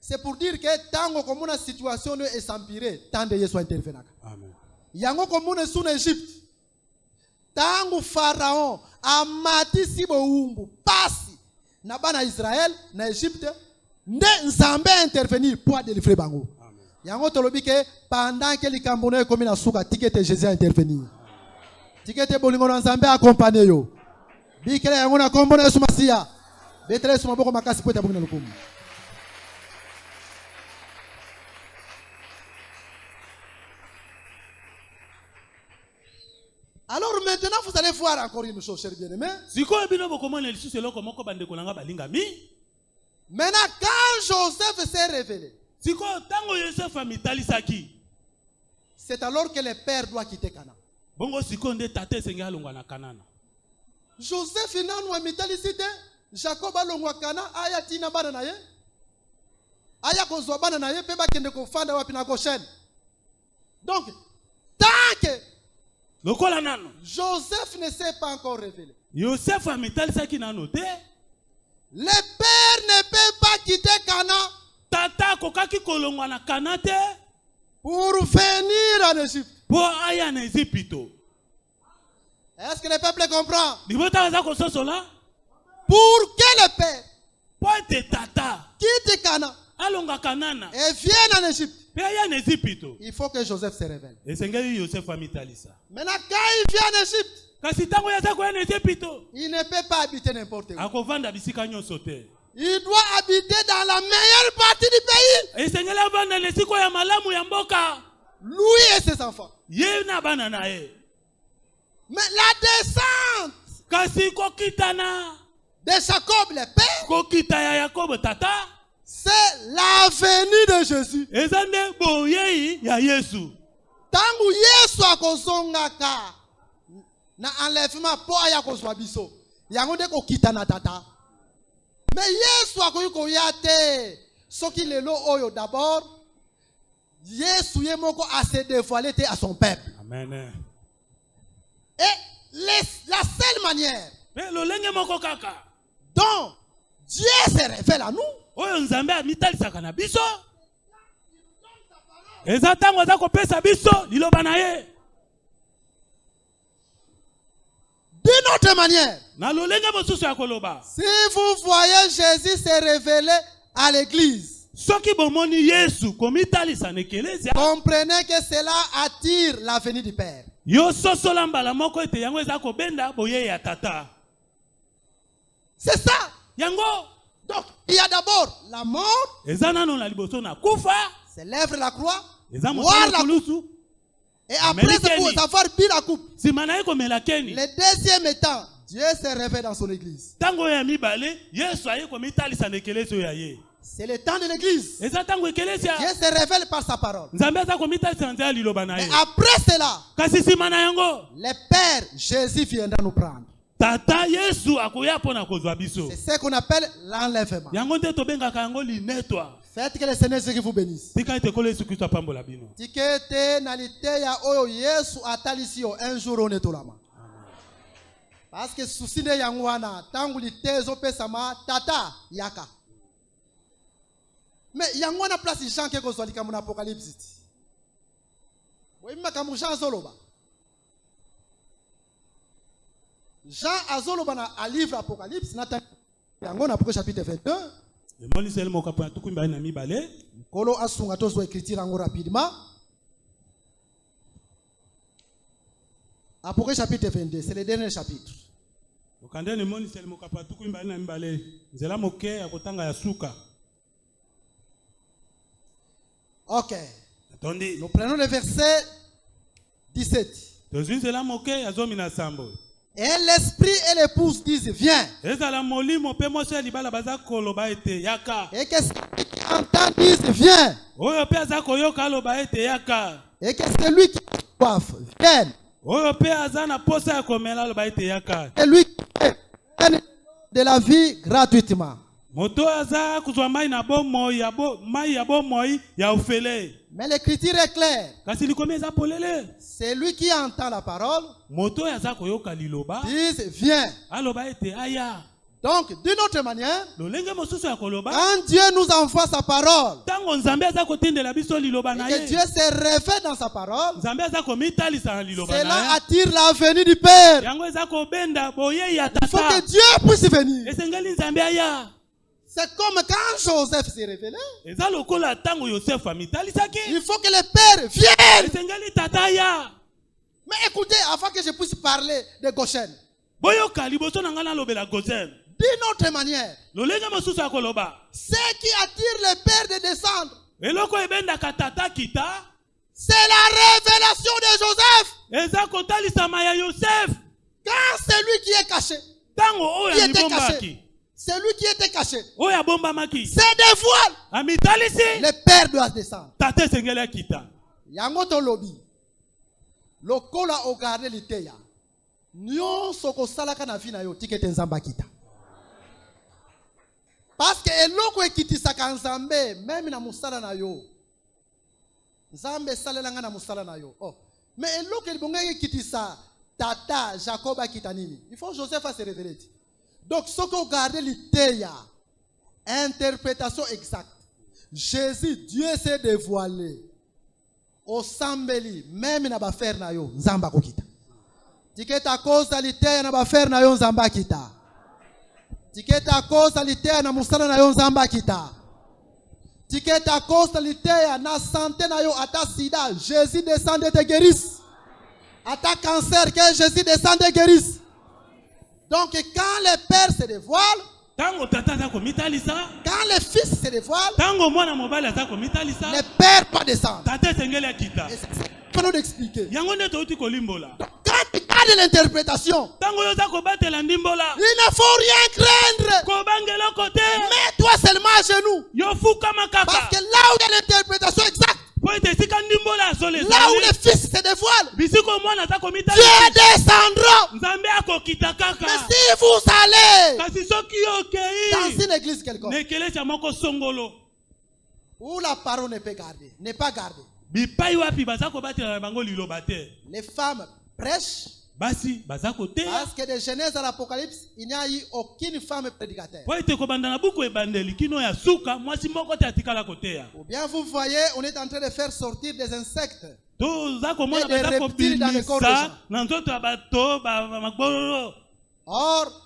C'est pour dire que tango komuna situation est s'empirer, tant de Yesu intervenaka. Amen. Yango komuna sous Égypte. Tango Pharaon amati sibo umbu pasi na bana Israël na Égypte, nde nzambe intervenir pour délivrer bango. Yango tolobi ke pendant que likambo na ekomi na suka tikete Jésus a intervenir. Tikete bolingo na Nzambe accompagner yo. Bikela yango na kombo na Yesu Masia. Betele Yesu maboko makasi po tabunga lukumu. Alors maintenant vous allez voir encore une chose, chers bien-aimés. Maintenant quand Joseph s'est révélé, c'est alors que le père doit quitter Canaan. Joseph inanu amitalisite Jacob alongwa Canaan aya tina bana naye aya kozwa bana naye pe bakende ko fanda wapi na Goshen. Donc tant que Joseph ne s'est pas encore révélé, le père ne peut pas quitter Canaan pour venir en Égypte. Est-ce que le peuple comprend? Pour que le père quitte Canaan et vienne en Égypte, il faut que Joseph se révèle. Maintenant quand il vient en Égypte, il ne peut pas habiter n'importe où. Il doit habiter dans la meilleure partie du pays. Lui et ses enfants. Mais la descente de Jacob le père, c'est la venue de Jésus. Tangu Yesu akozongaka na enlèvement po aya kozwa biso. Yango nde ko kita na tata. Mais Yesu akoyi koya te. Soki lelo oyo d'abord Yesu ye moko a se dévoilé à son peuple. Amen. Et la seule manière dont Dieu se révèle à nous, oyo nzambe amitalisaka na biso eza ntango aza kopesa biso liloba na ye. D'une autre manière, na lolenge mosusu ya koloba, si vous voyez Jésus se révéler à l'église, soki bomoni Yesu komitalisa na ekelezia, comprenez que cela attire la venue du Père. Yo sosola mbala moko ete yango eza kobenda boye ya tata. C'est ça. Yango. Donc, il y a d'abord la mort. Eza nano na liboso na kufa. C'est l'œuvre la croix. Eza boire la coupe. Et après, c'est pour avoir bu la coupe. Si manaye komela keni. Le deuxième étant, Dieu se révèle dans son église. Tango ya mibale, Yesu aye komitalisa na ekelezio ya ye. C'est le temps de l'église. Eza tango ekelezia. Dieu se révèle par sa parole. Nzambe aza komitalisa nzela liloba na ye. Et après cela, kasi sima na yango, le Père Jésus viendra nous prendre. Tata Yesu akoya pona kozwa biso. C'est ce qu'on appelle l'enlèvement. Yango nde tobengaka yango linetwa. Faites que le Seigneur Jésus vous bénisse. Tika ete kolo Yesu Kristo apambola bino. Tikete nalité ya oyo Yesu atalisi yo un jour on etolama. Parce que souci de yango wana tangu litezo pesama tata yaka. Mais yango wana place Jean ke kozwali kamu na Apocalypse. Boyima kamu Jean zoloba. Jean azoloba na a livre Apocalypse na yango na Apocalypse chapitre 22. Emoni sel mo kapo tukumba na mibale. Kolo asunga tozo écriture yango rapidement. Apocalypse chapitre 22, c'est le dernier chapitre. Okandene emoni sel mo kapo tukumba na mibale. Nzela moke ya kotanga ya suka. Ok. Attendez. Nous prenons le verset 17. Tozinzela moke ya zomi na sambo. Et l'esprit et l'épouse disent viens. Et que celui qui entend dise viens. Et que celui qui soif vienne. Et lui qui vienne de la vie gratuitement. Mais l'écriture est claire. C'est lui qui entend la parole. Dise viens. Donc, d'une autre manière, quand Dieu nous envoie sa parole, et que Dieu se révèle dans sa parole, cela attire la venue du Père. Il faut que Dieu puisse venir. C'est comme quand Joseph s'est révélé. Il faut que le Père vienne. Mais écoutez, afin que je puisse parler de Goshen. D'une autre manière, ce qui attire le Père de descendre, c'est la révélation de Joseph. Quand celui qui est caché, qui était caché, celui qui était caché, se dévoile. Le Père doit descendre. Yangoto lobi. Lokola ogarde liteya. Nyon soko salaka na vina yo tikete nzamba kita. Parce que eloko ekitisaka nzambe même na musala na yo. Nzambe salelanga na musala na yo. Oh. Mais eloko libonga ekitisa tata Jacob akita nini? Il faut Joseph se révéler. Donc ce qu'on garde l'idée, interprétation exacte. Jésus, Dieu s'est dévoilé. Au sambeli, même na ba faire na yo, nzamba kokita. Tiketa cause l'idée na ba faire na yo nzamba kita. Tiketa cause l'idée na musala na yo nzamba kita. Tiketa cause l'idée na santé na yo ata sida, Jésus descend et te guérisse. Ata cancer que Jésus descend et guérisse. Donc quand le Père se dévoile, quand le Fils se dévoile, le Père doit descendre. Et c'est ce qu'il faut nous expliquer. Quand tu as de l'interprétation, il ne faut rien craindre. Mets-toi seulement à genoux. Parce que là où il y a l'interprétation exacte, po ete esika ndimbola azole Là où le Fils se dévoile, bisiko mwana aza komita Dieu descendra. nzambe akokita kaka Mais si vous allez kasi soki okei dans une église quelconque, na ekelesi ya moko songolo où la parole n'est pas gardée, bipai wapi baza kobatela na bango liloba te les femmes prêchent, basi baza koteya parce que de Genèse à l'Apocalypse, il n'y a eu aucune femme prédicateur. po ete kobanda na buku ebandeli kino ya suka mwasi moko te atikala koteya Ou bien vous voyez, on est en train de faire sortir des insectes. toza komona Et des baza reptiles dans le corps des gens. kobimisa na nzoto ya bato magbololo. Or,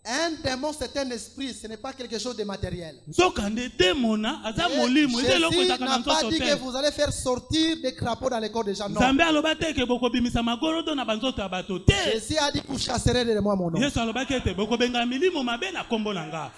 un démon, c'est un esprit, ce n'est pas quelque chose de matériel. nzokande demona aza Et molimo eza eloko Jésus ezaka na n'a pas nzoto dit que te vous allez faire sortir des crapauds dans les corps des gens. Non. nzambe aloba te eke bokobimisa magolodo na banzoto ya bato te Jésus a dit que vous chasserez de moi mon nom. yesu alobaki ete bokobenga milimo mabe na kombo na nga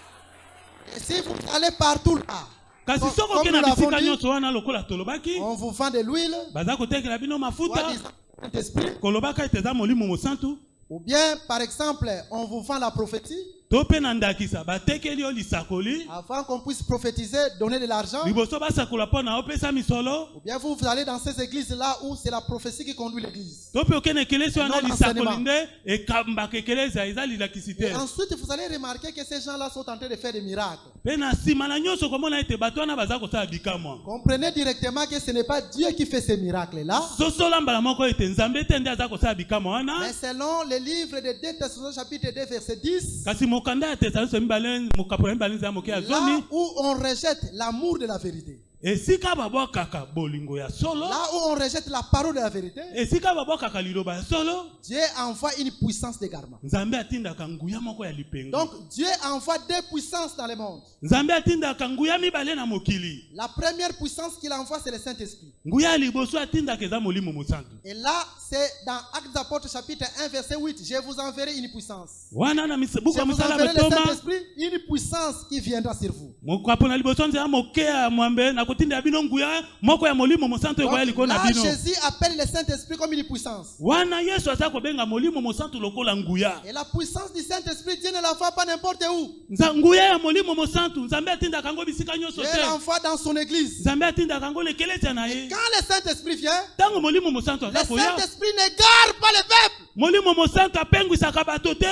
Et si vous allez partout là, kasi soki comme oke nous na l'avons bisika dit, nyonso wana lokola tolobaki on vous vend de l'huile, baza kotekela bino mafuta soi-disant Saint-Esprit, kolobaka ete eza molimo mosantu ou bien par exemple, on vous vend la prophétie, to mpe na ndakisa batekeli yo lisakoli avant qu'on puisse prophétiser, donner de l'argent. liboso basakola mpo na opesa misolo Ou bien vous allez dans ces églises-là où c'est la prophétie qui conduit l'église. to mpe okende ekelesi wana Non, lisakoli enseignement. nde ekambaka ekelesi eza lilakisi te Et ensuite, vous allez remarquer que ces gens-là sont en train de faire des miracles. mpe na nsima na nyonso komona ete bato wana baza kosala bikamwa Comprenez directement que ce n'est pas Dieu qui fait ces miracles-là. sosola mbala moko ete nzambe te nde aza kosala bikamwa wana Mais selon le livre de 2 Thessaloniciens chapitre 2 verset 10, kasi mokanda ya tesalonise mibale mokapo ya mibale nzela moke ya là zomi où on rejette l'amour de la vérité, esika babwakaka bolingo ya solo là où on rejette la parole de la vérité, esika babwakaka liloba ya solo Dieu envoie une puissance d'égarement. nzambe atindaka nguya moko ya lipengo Donc Dieu envoie deux puissances dans le monde. nzambe atindaka nguya mibale na mokili La première puissance qu'il envoie, c'est le Saint-Esprit. nguya ya liboso atindaka eza molimo mosantu Et là, c'est dans Actes des Apôtres chapitre 1 verset 8, je vous enverrai une puissance. wana na buku Je ya vous mosala enverrai le betoma Saint-Esprit, une puissance qui viendra sur vous. mokapo na liboso nzela moke ya mwambe na kotinda bino nguya moko ya molimo mosantu Donc, ekoya likolo na là, bino Jésus appelle le Saint-Esprit comme une puissance. wana yesu aza kobenga molimo mosantu lokola nguya Et la puissance du Saint-Esprit, Dieu ne l'envoie pas n'importe où. nguya ya molimo mosantu nzambe atindaka yango bisika nyonso Dieu te l'envoie dans son église. nzambe atindaka yango lekelesi na ye Quand le Saint-Esprit vient, ntango molimo mosantu le aza koya Saint-Esprit ne garde pas le peuple. molimo mosantu apengwisaka bato te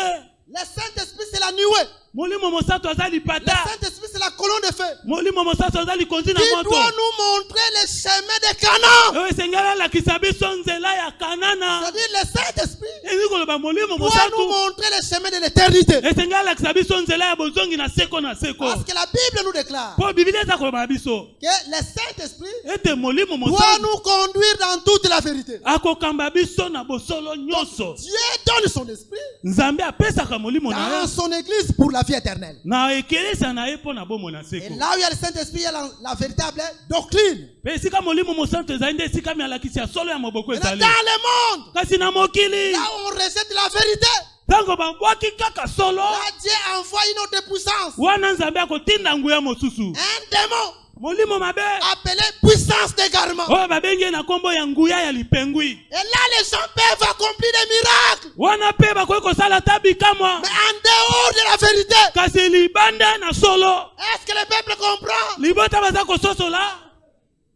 Le Saint-Esprit, c'est la nuée. molimo mosantu aza Le lipata Saint-Esprit, c'est la colonne de feu. molimo mosantu aza likonzi na Qui moto doit nous montrer le chemin de Canaan. oyo esengeli alakisa biso nzela ya kanana C'est-à-dire, le Saint-Esprit elingi koloba molimo doit nous mosantu montrer le chemin de l'éternité. esengeli alakisa biso nzela ya bozongi na seko na seko Parce que la Bible nous déclare mpo biblia eza koloba na biso que le Saint-Esprit ete molimo doit mosantu nous conduire dans toute la vérité. akokamba biso na bosolo nyonso Dieu donne son esprit nzambe apesaka molimo na dans ye son église pour la vie éternelle. na ekelesa na ye mpo na bomoi na Et seko là où il y a le Saint-Esprit, il y a la véritable doctrine. mpe esika molimo mosantu ezali nde esika mialakisi ya solo ya moboko Mais dans ezali le monde, kasi na mokili là où on rejette la vérité, ntango babwaki kaka solo là Dieu envoie une autre puissance. wana nzambe akotinda nguya mosusu Un démon molimo mabe appelé puissance d'égarement. oyo babengi na nkombo ya nguya ya lipengwi Et là, les gens peuvent accomplir des miracles. wana mpe bakoki kosala ta bikamwa Mais en dehors de la vérité, kasi libanda na solo est-ce que le peuple comprend? libota baza kososola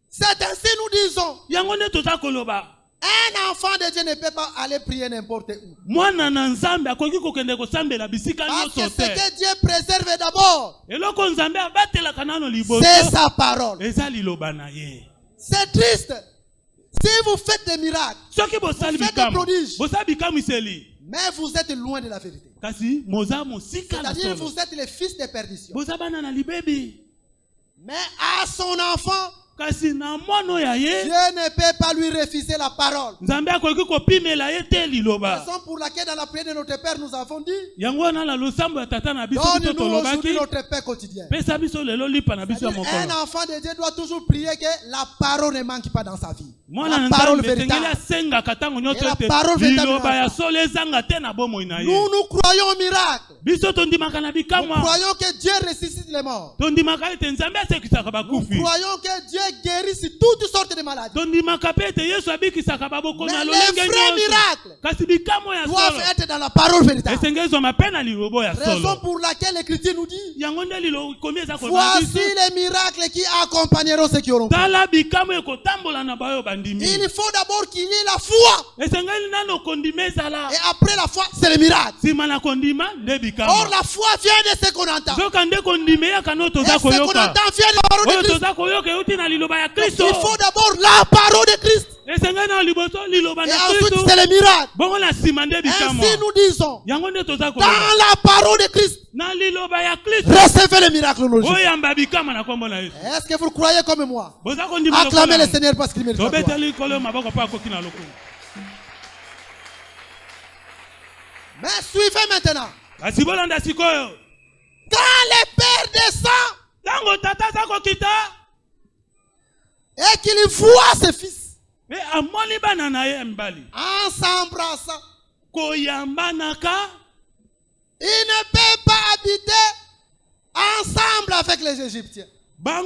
C'est ainsi nous disons. yango nde toza koloba Un enfant de Dieu ne peut pas aller prier n'importe où. mwana na nzambe akoki kokende kosambela bisika Parce que nyonso ce te que Dieu préserve d'abord, eloko nzambe abatelaka nano liboso c'est sa parole. eza liloba na ye C'est triste. Si vous faites des miracles, soki bosali Vous faites des bikamwa prodiges. bosali bikamwiseli mais vous êtes loin de la vérité. kasi moza mosika na C'est-à-dire, solo vous êtes les fils de perdition. boza bana na libebi Mais à son enfant, kasi na mwana ya ye Dieu ne peut pas lui refuser la parole. nzambe akoki kopimela ye te liloba Raison pour laquelle dans la prière de notre Père, nous avons dit, yango wana na losambo ya tata na biso biso donne-nous aujourd'hui tolobaki notre paix quotidien. pesa biso lelo lipa na biso ya C'est-à-dire, un mokolo enfant de Dieu doit toujours prier que la parole ne manque pas dans sa vie. La parole véritable. Et la parole véritable. Nous Nous croyons au miracle. Nous croyons croyons que Dieu ressuscite les morts. Nous croyons que Dieu guérisse toutes sortes de maladies. Mais les vrais miracles doivent être dans la parole véritable. Raison pour laquelle l'Écriture nous dit: voici les miracles qui accompagneront ceux qui auront cru. Il faut d'abord qu'il y ait la foi. Et après la foi, c'est le miracle. Or, la foi vient de ce qu'on entend. Et ce qu'on entend vient de la parole de Christ. Il faut d'abord la parole de Christ. Et ensuite, c'est le miracle. Ainsi, nous disons, dans la parole de Christ, recevez le miracle. Est-ce que vous croyez comme moi? Acclamez le Seigneur parce qu'il mérite la gloire. Mais suivez maintenant. Quand le Père descend et qu'il voit ses fils en s'embrassant, il ne peut pas habiter ensemble avec les Égyptiens. Mais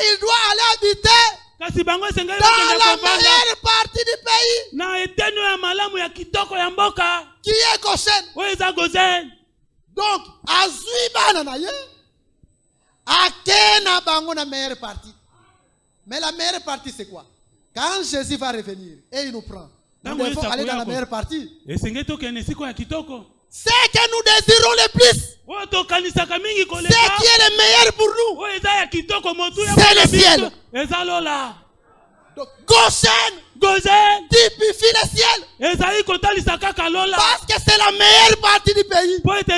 il doit aller habiter dans la meilleure partie du pays, qui est Goshen. Donc, Akena bango na meilleure partie. Mais la meilleure partie, c'est quoi? Quand Jésus va revenir et il nous prend, nous devons aller dans la meilleure partie. C'est que nous désirons le plus. Ce qui est le meilleur pour nous, c'est le ciel. Donc, Goshen typifie le ciel. Parce que c'est la meilleure partie du pays. Après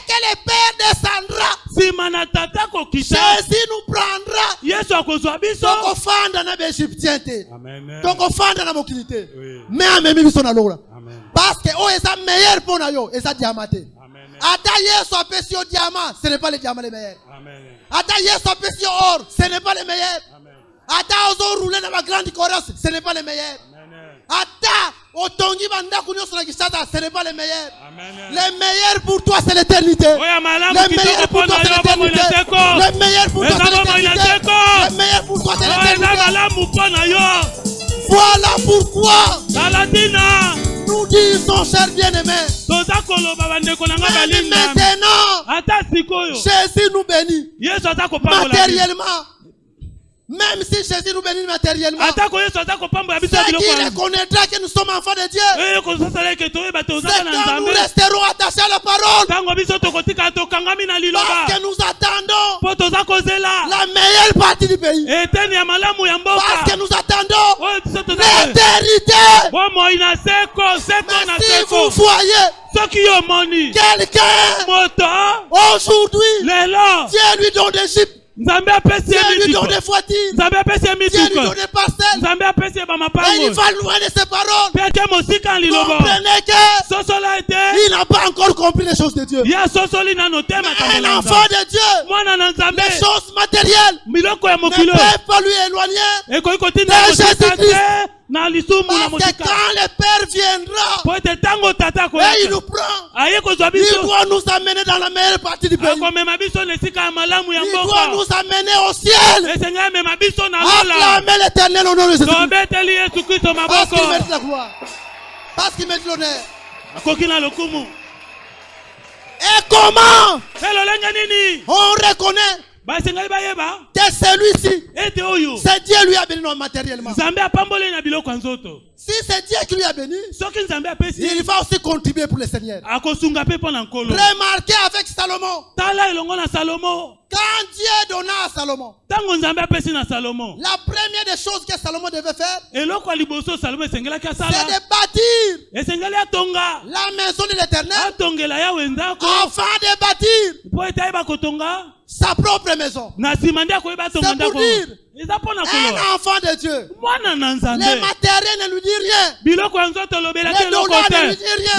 que le Père descendra, Jésus nous prendra. Donc, on fend dans l'Égyptien. Donc, on fend dans la mobilité. Mais en même temps, parce que oh, c'est meilleur pour nous, et ça diamant. Attailler son péché au diamant, ce n'est pas le diamant le meilleur. Attailler son péché au or, ce n'est pas le meilleur. Atta ozo rouler dans la grande corosse, ce n'est pas le meilleur. Atta otongi banda kunyo sur la kishata, ce n'est pas le meilleur. Le meilleur pour toi c'est l'éternité. Le meilleur pour toi c'est l'éternité. Le meilleur pour toi c'est l'éternité. Le meilleur pour toi c'est l'éternité. Voilà pourquoi nous disons, chers bien-aimés, maintenant Jésus nous bénit matériellement. Même si Jésus nous bénit matériellement, c'est qu'il reconnaîtra que nous sommes enfants de Dieu. C'est quand nous resterons attachés à la parole. Parce que nous attendons la meilleure partie du pays. Parce que nous attendons l'éternité. Mais si vous voyez quelqu'un aujourd'hui, Dieu lui donne des chips, Dieu lui donne des voitures, Dieu lui donne des parcelles, et il va loin de ses paroles. Comprenez qu'il n'a pas encore compris les choses de Dieu. Mais un enfant de Dieu, les choses matérielles ne peuvent pas lui éloigner de Jésus-Christ. Parce que quand le Père viendra et il nous prend, il doit nous amener dans la meilleure partie du pays. Il doit nous amener au ciel. Acclamer l'éternel au nom de Jésus. Parce qu'il mérite la gloire. Parce qu'il mérite l'honneur. Et comment on reconnaît que celui-ci, c'est Dieu lui a béni matériellement. Si c'est Dieu qui lui a béni, il va aussi contribuer pour le Seigneur. Remarquez avec Salomon. Quand Dieu donna à Salomon, la première des choses que Salomon devait faire, c'est de bâtir la maison de l'Éternel afin de bâtir sa propre maison. C'est pour dire, Un enfant de Dieu. Le Les matériels ne lui disent rien. Les dollars ne lui disent rien.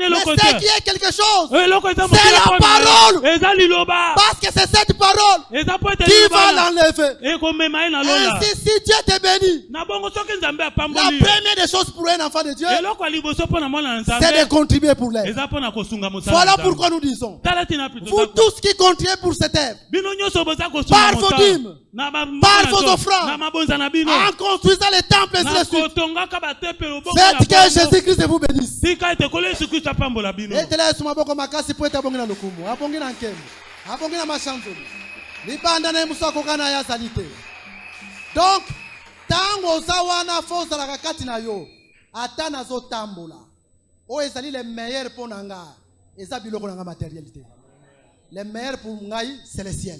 Mais c'est qu'il y a quelque chose. C'est la parole. Parce que c'est cette parole qui va l'enlever. Ainsi, si Dieu te bénit, la première des choses pour un enfant de Dieu, c'est de contribuer pour l'aide. Voilà pourquoi nous disons, vous tous qui contribuez pour cette œuvre, par vos dîmes, par vos offrandes, en construisant les temples et ainsi de suite, faites que Jésus-Christ vous bénisse. Donc, tango zawana fosa la kakati na yo, atana zo tambola. O ezali le meilleur pour nanga, eza biloko nanga matérialité. Le meilleur pour ngai, c'est le ciel.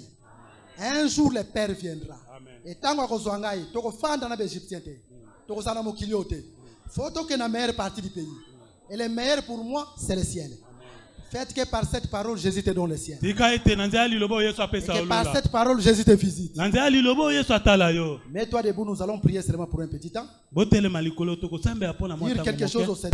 Un jour le Père viendra. Et tango akozwa ngai, toko fanda na Égyptien te, toko sana mokilio te. Faut que na meilleure partie du pays. Et le meilleur pour moi, c'est le ciel. Faites que par cette parole, Jésus te donne le ciel. Et que par cette parole, Jésus te visite. Mets-toi debout, nous allons prier seulement pour un petit temps. Dire quelque chose au Seigneur.